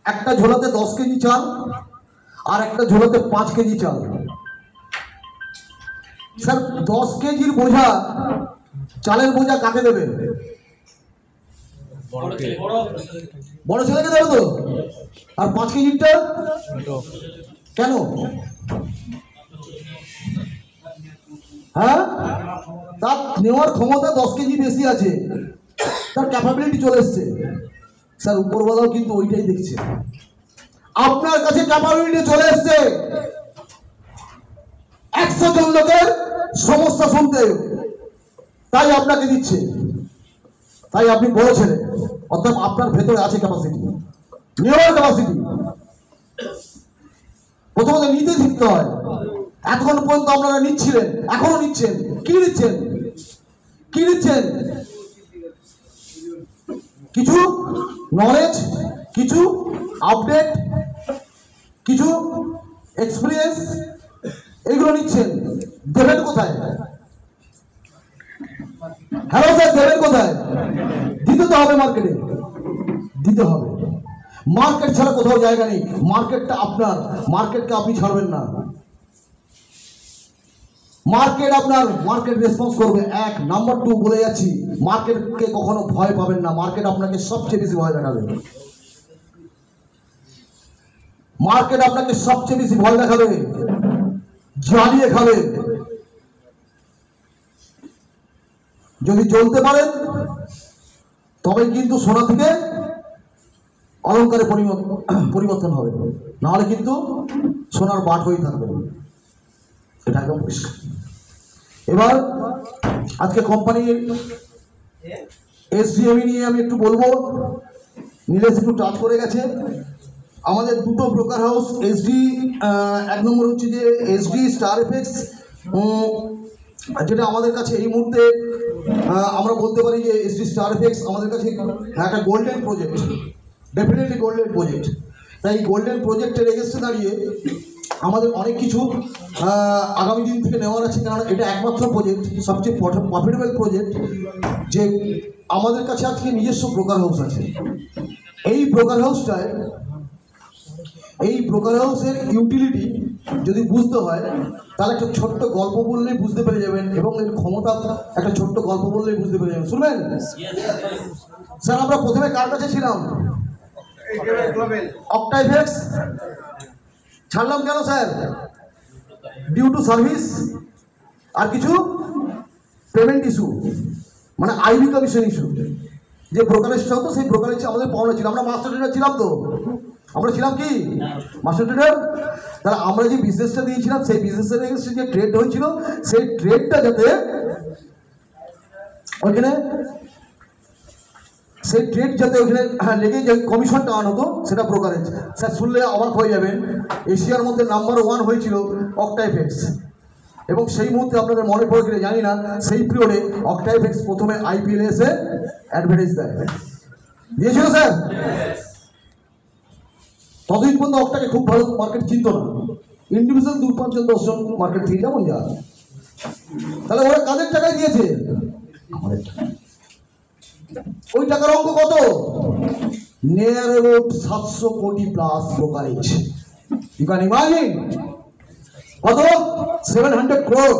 একটা ঝোলাতে 10 কেজি চাল আর একটা ঝোলাতে 5 কেজি চাল। স্যার 10 কেজির বোঝা, চালের বোঝা কাকে দেবে? বড় ছেলেকে দেবে তো। আর 5 কেজিটা কেন? হ্যাঁ, তার নেওয়ার ক্ষমতা 10 কেজি বেশি আছে, তার ক্যাপাবিলিটি চলে এসছে। স্যার উপরওয়ালাও কিন্তু ওইটাই দেখছে, আপনার কাছে ক্যাপাবিলিটি চলে এসছে 100 জন লোকের সমস্যা শুনতে, তাই আপনাকে দিচ্ছে। তাই আপনি বড় ছেলে, অর্থাৎ আপনার ভেতরে আছে ক্যাপাসিটি, নেওয়ার ক্যাপাসিটি। প্রথমত নিতে শিখতে হয়। এতক্ষণ পর্যন্ত আপনারা নিচ্ছিলেন, এখনো নিচ্ছেন। কি নিচ্ছেন? কিছু নলেজ, কিছু আপডেট, কিছু এক্সপিরিয়েন্স, এগুলো নিচ্ছেন। দেবেন কোথায়? হ্যালো স্যার, দেবেন কোথায়? দিতে তো হবে, মার্কেটে দিতে হবে। মার্কেট ছাড়া কোথাও জায়গা নেই। মার্কেটটা আপনার, মার্কেটকে আপনি ছাড়বেন না। মার্কেট রেসপন্স করবে। 1 নাম্বার 2 বলে যাচ্ছি, মার্কেটকে কখনো ভয় পাবেন না। মার্কেট আপনাকে সবচেয়ে বেশি ভয় দেখাবে। জ্বালিয়ে খাবে। যদি চলতে পারেন তবে কিন্তু সোনা থেকে অলঙ্কারে পরিবর্তন হবে, নাহলে কিন্তু সোনার বাট হয়ে থাকবে। এটা একদম পরিষ্কার। এবার আজকে কোম্পানির এসডিএমই নিয়ে আমি একটু বলবো। নীলেশ একটু টাচ করে গেছে। আমাদের দুটো ব্রোকার হাউস এসডি, 1 নম্বর হচ্ছে যে এসডি স্টার এফেক্টস, যেটা আমাদের কাছে এই মুহূর্তে আমরা বলতে পারি যে এসডি স্টার এফেক্টস আমাদের কাছে একটা golden project, definitely golden project. তাই গোল্ডেন প্রজেক্টের এগেন্স্টে দাঁড়িয়ে আমাদের অনেক কিছু আগামী দিন থেকে নেওয়ার আছে। কারণ এটা একমাত্র প্রজেক্ট, সবচেয়ে প্রফিটেবল প্রজেক্ট, যে আমাদের কাছে আজকে নিজস্ব ব্রোকার হাউস আছে। এই ব্রোকার হাউসের ইউটিলিটি যদি বুঝতে হয়, তাহলে একটা ছোট্ট গল্প বললেই বুঝতে পেরে যাবেন, এবং এর ক্ষমতা একটা ছোট্ট গল্প বললেই বুঝতে পেরে যাবেন। শুনবেন স্যার? আমরা প্রথমে কার কাছে ছিলাম? অক্টাইভেক্স। ছাড়লাম কেন স্যার? ডিউ টু সার্ভিস আর কিছু পেমেন্ট ইস্যু, মানে আইবি কমিশন ইস্যু। যে ব্রোকারেজটা হতো, সেই ব্রোকারেজ আমাদের পাওনা ছিল। আমরা মাস্টার ট্রেডার ছিলাম তো, আমরা ছিলাম কি মাস্টার ট্রেডার? তাহলে আমরা যে বিজনেসটা দিয়েছিলাম, সেই বিজনেসের এগেন্সটে যে ট্রেড হয়েছিল, সেই ট্রেডটা যাতে ওইখানে লেগে যে কমিশনটা আন হতো, সেটা ব্রোকারেজ। স্যার শুনলে অবাক হয়ে যাবেন, এশিয়ার মধ্যে নাম্বার 1 হয়েছিল অক্টাইভেক্স। এবং সেই মুহূর্তে আপনাদের মনে পড়ে গেলে জানি না, সেই পিরিয়ডে অক্টাইভেক্স প্রথমে আইপিএল এসে অ্যাডভার্টাইজ দিয়েছিল স্যার। ততদিন পর্যন্ত অক্টাকে খুব ভালো মার্কেট চিনত না, ইন্ডিভিজুয়াল 2-5 জন 10 জন মার্কেট থেকে যেমন যা। তাহলে ওরা কাদের টাকায় দিয়েছে? আমাদের টাকা। ওই টাকার অঙ্ক কত? নিয়ার অ্যাবাউট 700 কোটি plus brokerage. You can imagine কত? 700 crore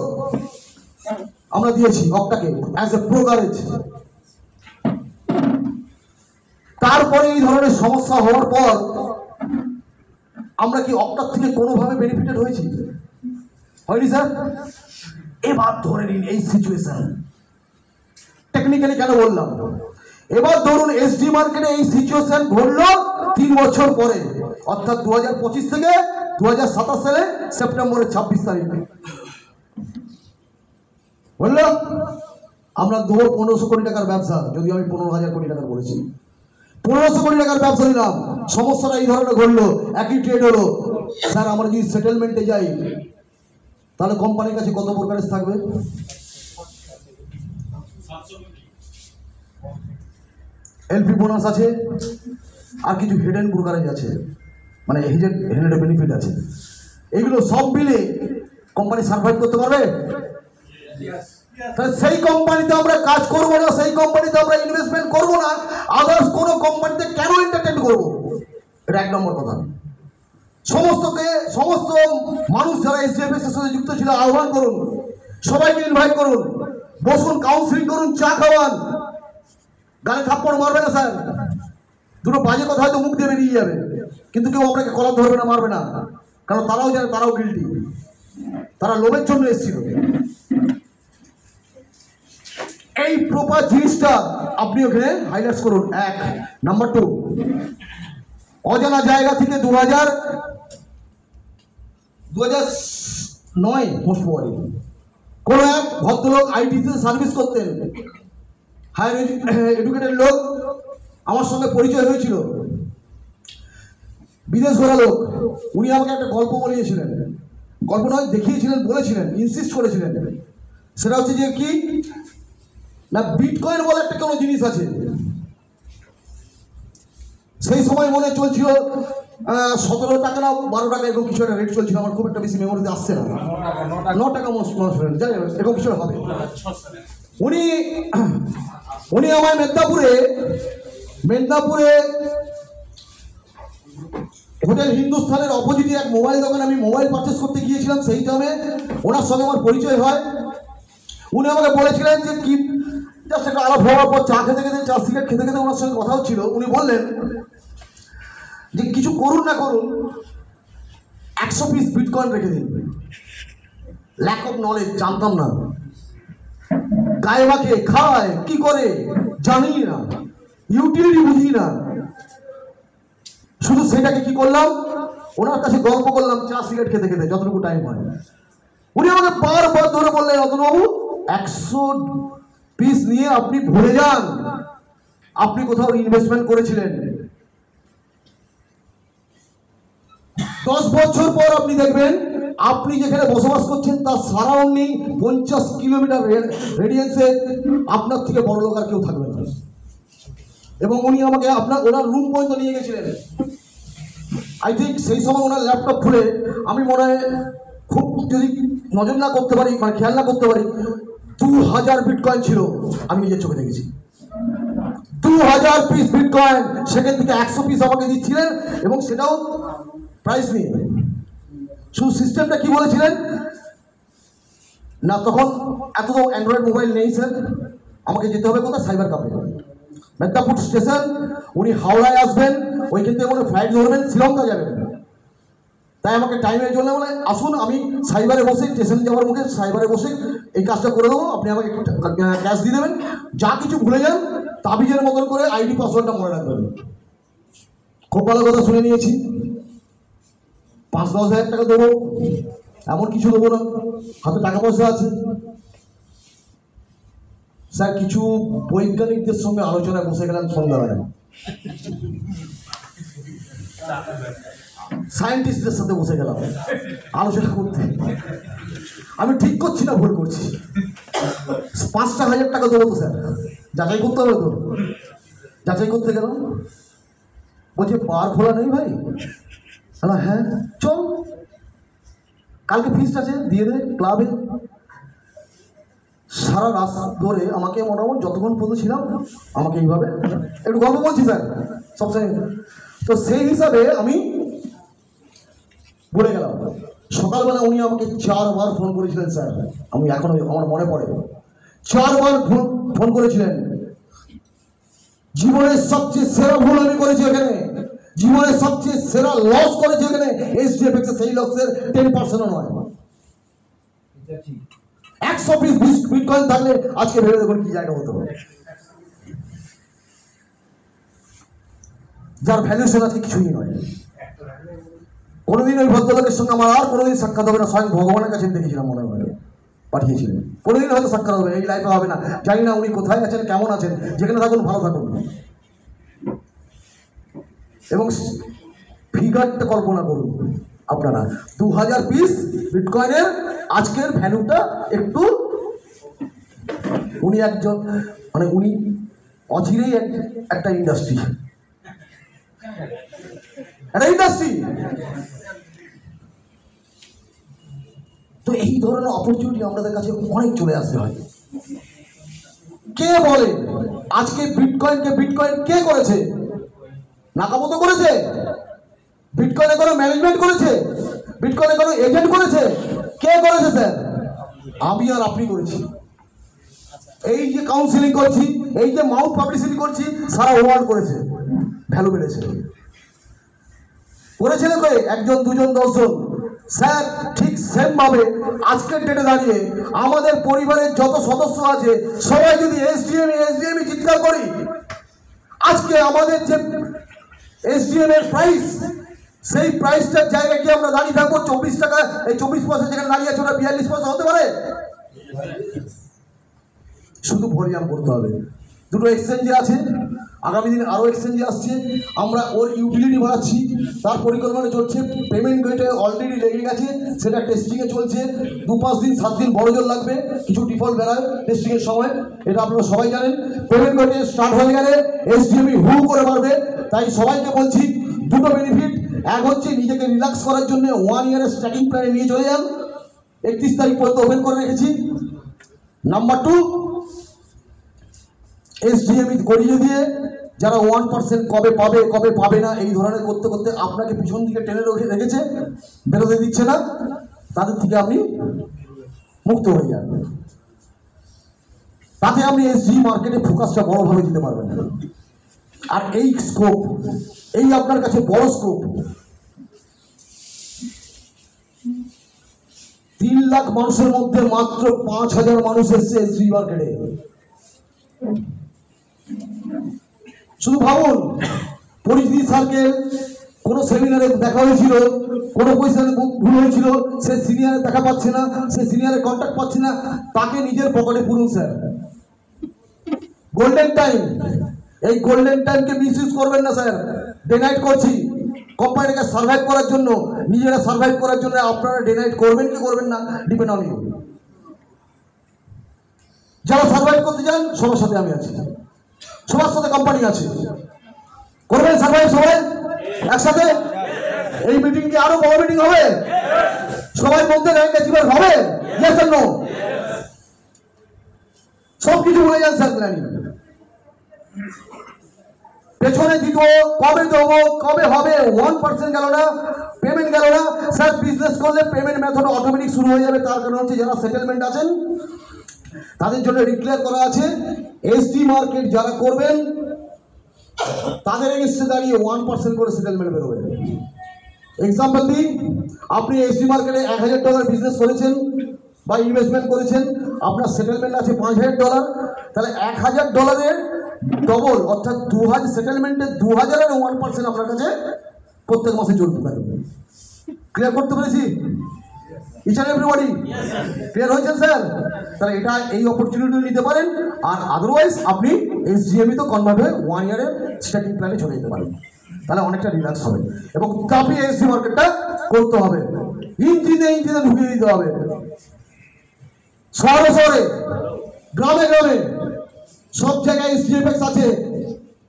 আমরা দিয়েছি অক্টাকে অ্যাজ এ ব্রোকারেজ। তারপরে এই ধরনের সমস্যা হওয়ার পর আমরা কি অক্টার থেকে কোনোভাবে বেনিফিটেড হয়েছি? হয়নি স্যার। এবার ধরে নিন এই সিচুয়েশন, টেকনিক্যালি কেন বললাম, এবার ধরুন এসডি মার্কেটে এই সিচুয়েশন ঘটলো 3 বছর পরে, অর্থাৎ 2025 থেকে 2027 সালে সেপ্টেম্বরের 26 তারিখ বললো আমরা দেবো 1500 কোটি টাকার ব্যবসা। যদি আমি 15,000 কোটি টাকার বলেছি, 1500 কোটি টাকার ব্যবসা দিলাম, সমস্যাটা এই ধরনের ঘটলো, একই ট্রেড হলো। স্যার আমরা যদি সেটেলমেন্টে যাই তাহলে কোম্পানির কাছে কত প্রকারেজ থাকবে? এলপি বোনাস আছে, আর কিছু হেডেন ব্রোকারেজ আছে, মানে হেডেন বেনিফিট আছে। এগুলো সব মিলে কোম্পানি সার্ভাইভ করতে পারবে? তাহলে সেই কোম্পানিতে আমরা কাজ করবো না, সেই কোম্পানিতে আমরা ইনভেস্টমেন্ট করবো না, আদার্স কোনো কোম্পানিতে কেন এন্টারটেন করবো? এটা 1 নম্বর কথা। সমস্ত মানুষ যারা এসডিএফএস এর সাথে যুক্ত ছিল আহ্বান করুন, সবাইকে ইনভাইট করুন, বসুন, কাউন্সিলিং করুন, চা খাওয়ান। গালে থাপ্পড় মারবে না স্যার, দুটো বাজে কথা হয়তো মুখ দিয়ে বেরিয়ে যাবে, কিন্তু কেউ আপনাকে কলার ধরবে না, মারবে না, কারণ তারাও জানে তারাও গিল্টি, তারা লোভের জন্য এসেছিল। এই প্রপার জিনিসটা আপনি ওখানে হাইলাইটস করুন। 1 নাম্বার 2, অজানা জায়গা থেকে 2009 মোস্ট প্রবাবলি কোনো এক ভদ্রলোক আইটিতে সার্ভিস করতেন, হায়ার এডুকেটেড লোক, আমার সঙ্গে পরিচয় হয়েছিল, বিদেশ ঘোরা লোক। উনি আমাকে একটা গল্প বলিয়েছিলেন, গল্প নয় দেখিয়েছিলেন, বলেছিলেন, ইনসিস্ট করেছিলেন। সেটা হচ্ছে যে কি না, বিটকয়েন বলে একটা কোনো জিনিস আছে। সেই সময় মনে চলছিল 17 টাকা না 12 টাকা এরকম কিছু একটা রেট চলছিল, আমার খুব একটা বেশি মেমোরিতে আসছে না, 9 টাকা যাই এরকম কিছু হবে। উনি আমার মেদিনীপুরে হোটেল হিন্দুস্থানের অপোজিটে এক মোবাইল দোকানে আমি মোবাইল পারচেস করতে গিয়েছিলাম। সেই টাইমে ওনার সঙ্গে আমার পরিচয় হয়। উনি আমাকে বলেছিলেন যে কি জাস্ট একটা আলাপ হওয়ার পর চা সিগারেট খেতে ওনার সঙ্গে কথা হচ্ছিল। উনি বললেন যে কিছু করুন না করুন 100 পিস বিটকয়েন রেখে দিন। ল্যাক অফ নলেজ, জানতাম না, গায়ে মাখে খায় কি করে জানি না, ইউটিলিটি বুঝি না, শুধু সেটাকে কি করলাম, ওনার কাছে গল্প করলাম চা সিগারেট খেতে যতটুকু টাইম হয়। উনি আমাকে বারবার ধরে বললেন, রতনবাবু 100 পিস নিয়ে আপনি ভুলে যান আপনি কোথাও ইনভেস্টমেন্ট করেছিলেন। 10 বছর পর আপনি দেখবেন আপনি যেখানে বসবাস করছেন তার সারাউন্ডিং 50 কিলোমিটার রেডিয়েন্সে আপনার থেকে বড় লোক আর কেউ থাকবে না। এবং উনি আমাকে ওনার রুম পর্যন্ত নিয়ে গেছিলেন। আই থিঙ্ক সেই সময় ওনার ল্যাপটপ খুলে আমি মনে হয় খুব যদি নজর না করতে পারি, মানে খেয়াল না করতে পারি, 2000 বিটকয়েন ছিল। আমি নিজের চোখে দেখেছি 2000 পিস বিটকয়েন। সেখান থেকে 100 পিস আমাকে দিচ্ছিলেন এবং সেটাও প্রাইস নিয়ে। শুধু সিস্টেমটা কি বলেছিলেন না, তখন এত তো অ্যান্ড্রয়েড মোবাইল নেই স্যার, আমাকে যেতে হবে কোথায়, সাইবার ক্যাফে, মেদিনীপুর স্টেশন। উনি হাওড়ায় আসবেন, ওইখান থেকে উনি ফ্লাইট ধরবেন, শ্রীলঙ্কা যাবেন। তাই আমাকে টাইমের জন্য বলে আসুন, আমি সাইবারে বসে, স্টেশন যাওয়ার মুখে সাইবারে বসে এই কাজটা করে দেবো, আপনি আমাকে ক্যাশ দিয়ে দেবেন, যা কিছু ভুলে যান তাবিজের মতন করে আইডি পাসওয়ার্ডটা মনে রাখবেন। খুব ভালো কথা শুনে নিয়েছি। 5-10 হাজার টাকা দেবো, এমন কিছু দেবো না, হাতে টাকা পয়সা আছে। স্যার কিছু বৈজ্ঞানিকদের সঙ্গে আলোচনায় বসে গেলাম সন্ধ্যাবেলায়, সায়েন্টিস্টদের সাথে বসে গেলাম আলোচনা করতে। আমি ঠিক করছি না ভুল করছি। 5,000 টাকা দেবো তো স্যার, যাচাই করতে হবে তো। যাচাই করতে গেলাম, বলছে বার খোলা নেই ভাই। হ্যাঁ চল, কালকে ফিস্ট আছে, দিয়ে দে ক্লাবে। সারা রাত ধরে আমাকে মোটামুটি যতক্ষণ পর্যন্ত ছিলাম আমাকে এইভাবে একটু গল্প বলছি স্যার সবসময়। তো সেই হিসাবে আমি বলে গেলাম। সকালবেলা উনি আমাকে 4 বার ফোন করেছিলেন স্যার, আমি এখনো আমার মনে পড়ে 4 বার ফোন করেছিলেন। জীবনের সবচেয়ে সেরা ভুল আমি করেছি এখানে, জীবনের সবচেয়ে সেরা লস করেছি এখানে SGFX এর, সেই লসের 10% নয়। 100 পিস বিটকয়েন থাকলে আজকে ভেবে দেখুন কি জায়গা হতো, যার ভ্যালুয়েশন আজকে কিছুই নয়। কোনোদিন ওই ভদ্রলোকের সঙ্গে আমার আর কোনোদিন সাক্ষাৎ হবে না, স্বয়ং ভগবানের কাছে দেখেছিলাম, মনে মনে পাঠিয়েছিলেন। কোনোদিন হয়তো সাক্ষাৎ হবে, এই লাইফে হবে না, জানি না উনি কোথায় আছেন, কেমন আছেন, যেখানে থাকুন ভালো থাকুন। এবং ফিগারটা কল্পনা করুন আপনারা, 2000 পিস বিটকয়েনের আজকের ভ্যালুটা একটু, উনি একজন মানে উনি অচিরেই একটা ইন্ডাস্ট্রি, একটা ইন্ডাস্ট্রি। তো এই ধরনের অপরচুনিটি আমাদের কাছে অনেক চলে আসতে হয়। কে বলে আজকে বিটকয়েনকে বিটকয়েন কে করেছে? নাকামতো করেছে? বিটকয়েনে কোনো ম্যানেজমেন্ট করেছে? বিটকয়েনে কোনো এজেন্ট করেছে? কে করেছে স্যার? আমি আর আপনি করেছি। এই যে কাউন্সিলিং করছি, এই যে মাউথ পাবলিসিটি করছি, সারা ওয়ার্ল্ড করেছে, ভ্যালু বেড়েছে। করেছে না করে একজন, দুজন, 10 জন। স্যার ঠিক সেম ভাবে আজকের ডেটে দাঁড়িয়ে আমাদের পরিবারের যত সদস্য আছে সবাই যদি এসডিএমই চিৎকার করি, আজকে আমাদের যে SDM এর প্রাইস, সেই প্রাইসটার জায়গায় কি আমরা দাঁড়িয়ে থাকবো 24 টাকা, এই 24 পয়সা যেখানে দাঁড়িয়ে আছে ওটা 42 পয়সা হতে পারে? শুধু ভলিউম করতে হবে। দুটো এক্সচেঞ্জে আছে, আগামী দিনে আরও এক্সচেঞ্জে আসছে, আমরা ওর ইউটিলিটি বাড়াচ্ছি, তার পরিকল্পনা চলছে। পেমেন্ট গেটে অলরেডি লেগে গেছে, সেটা টেস্টিংয়ে চলছে। 2-5 দিন 7 দিন বড় জোর লাগবে, কিছু ডিফল্ট বেড়ায় টেস্টিংয়ের সময়, এটা আপনারা সবাই জানেন। পেমেন্ট গেটে স্টার্ট হয়ে গেলে SDMই হু করে পারবে। তাই সবাইকে বলছি দুটো বেনিফিট, এক হচ্ছে নিজেকে রিল্যাক্স করার জন্য 1 ইয়ারের স্ট্যাকিং প্ল্যানে নিয়ে চলে যান, 31 তারিখ পর্যন্ত ওপেন করে রেখেছি। নাম্বার 2, SDMই করিয়ে দিয়ে যারা 1% কবে পাবে কবে পাবে না এই ধরনের করতে করতে আপনাকে পিছন দিকে টেনে রেখেছে, বেরোতে দিচ্ছে না, তাদের থেকে আপনি মুক্ত হয়ে যান। তাতে আপনি SG মার্কেটে ফোকাসটা বড়ভাবে দিতে পারবেন। আর এই স্কোপ, এই আপনার কাছে বড় স্কোপ, 3 লাখ মানুষের মধ্যে মাত্র 5000 মানুষ এসছে SG মার্কেটে। শুধু ভাবুন, পরিচিতি সার্কেল কোনো সেমিনারে দেখা হয়েছিল, কোনো পয়সায় ভুল হয়েছিল, সে সিনিয়রে দেখা পাচ্ছে না, সে সিনিয়রে কন্ট্যাক্ট পাচ্ছে না, তাকে নিজের পকেটে পুরুন স্যার। গোল্ডেন টাইম, এই গোল্ডেন টাইমকে মিসইউজ করবেন না স্যার। ডে নাইট করছি কোম্পানিকে সার্ভাইভ করার জন্য, নিজেরা সার্ভাইভ করার জন্য। আপনারা ডে নাইট করবেন কি করবেন না ডিপেন্ড অন ইউ। যারা সার্ভাইভ করতে চান সবার সাথে আমি আছি, সবার সাথে কোম্পানি আছে। করবেন সার্ভাইভ সবাই একসাথে? এই মিটিং কি আরো বড় মিটিং হবে? সবাই মধ্যে র্যাঙ্ক অ্যাচিভার হবে? Yes or no? সব কিছু হয়ে যান স্যার প্ল্যানিং। পেছনে দিব, কবে দেবো, কবে হবে, 1% গেল না, পেমেন্ট গেল না। স্যার বিজনেস করলে পেমেন্ট মেথড অটোমেটিক শুরু হয়ে যাবে। তার কারণ হচ্ছে যারা সেটেলমেন্ট আছেন তাদের জন্য ডিক্লেয়ার করা আছে, SG মার্কেট যারা করবেন তাদের এগেইনস্টে দাঁড়িয়ে 1% করে সেটেলমেন্ট বেরোবে। এক্সাম্পল দিই, আপনি SG মার্কেটে $1000 বিজনেস করেছেন বা ইনভেস্টমেন্ট করেছেন, আপনার সেটেলমেন্ট আছে $5000, তাহলে $1000 ডবল, অর্থাৎ 2000 সেটেলমেন্টে 2000-এর 1% আপনার কাছে প্রত্যেক মাসে চলতে থাকবে। ক্লিয়ার করতে পেরেছি? ইচ অ্যান্ড এভরিবডি ক্লিয়ার হয়েছেন স্যার? তাহলে এটা এই অপরচুনিটি নিতে পারেন। আর আদারওয়াইজ আপনি SGMই তো কনভার্ট হয়ে 1 ইয়ারের স্ট্যাকিং প্ল্যানে চলে যেতে পারেন, তাহলে অনেকটা রিল্যাক্স হবে। এবং তাপি SG মার্কেটটা করতে হবে, ইঞ্চিতে ইঞ্চিতে ঢুকিয়ে দিতে হবে। শহরে শহরে, গ্রামে গ্রামে সব জায়গায় SGFX আছে।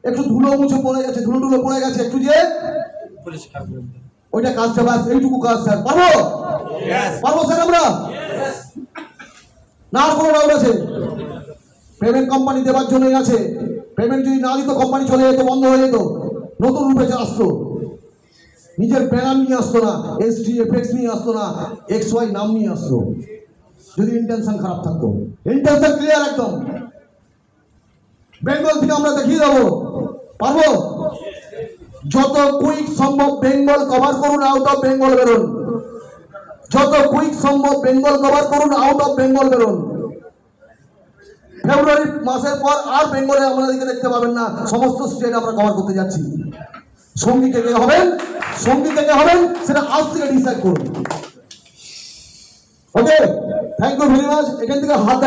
একটু ধুলো মুছে পড়ে গেছে, ধুলো টুলো পড়ে গেছে, একটু যে ওইটা কাজটা বাস, এইটুকু কাজ স্যার। পারবো? পারবো স্যার আমরা? না আর কোনো ডাউট আছে? পেমেন্ট কোম্পানি দেওয়ার জন্যই আছে। পেমেন্ট যদি না দিত কোম্পানি চলে যেত, বন্ধ হয়ে যেত, নতুন রূপে আসতো, নিজের ব্যানার নিয়ে আসতো না, SGFX নিয়ে আসতো না, XY নাম নিয়ে আসতো, যদি ইন্টেনশন খারাপ থাকতো। ইন্টেনশন ক্লিয়ার একদম? বেঙ্গল থেকে আমরা দেখিয়ে দেবো, পারবো? যত কুইক সম্ভব বেঙ্গল কভার করুন, আউট অফ বেঙ্গল বেরোন। যত কুইক সম্ভব বেঙ্গল কভার করুন, আউট অফ বেঙ্গল বেরোন। ফেব্রুয়ারি মাসের পর আর বেঙ্গলে আমাদেরকে দেখতে পাবেন না, সমস্ত স্টেট আমরা কভার করতে যাচ্ছি। সঙ্গী থেকে হবেন, সঙ্গী থেকে হবেন, সেটা আজ থেকে ডিসাইড করুন। ওকে, থ্যাংক ইউ ভেরি মাচ। এখান থেকে হাত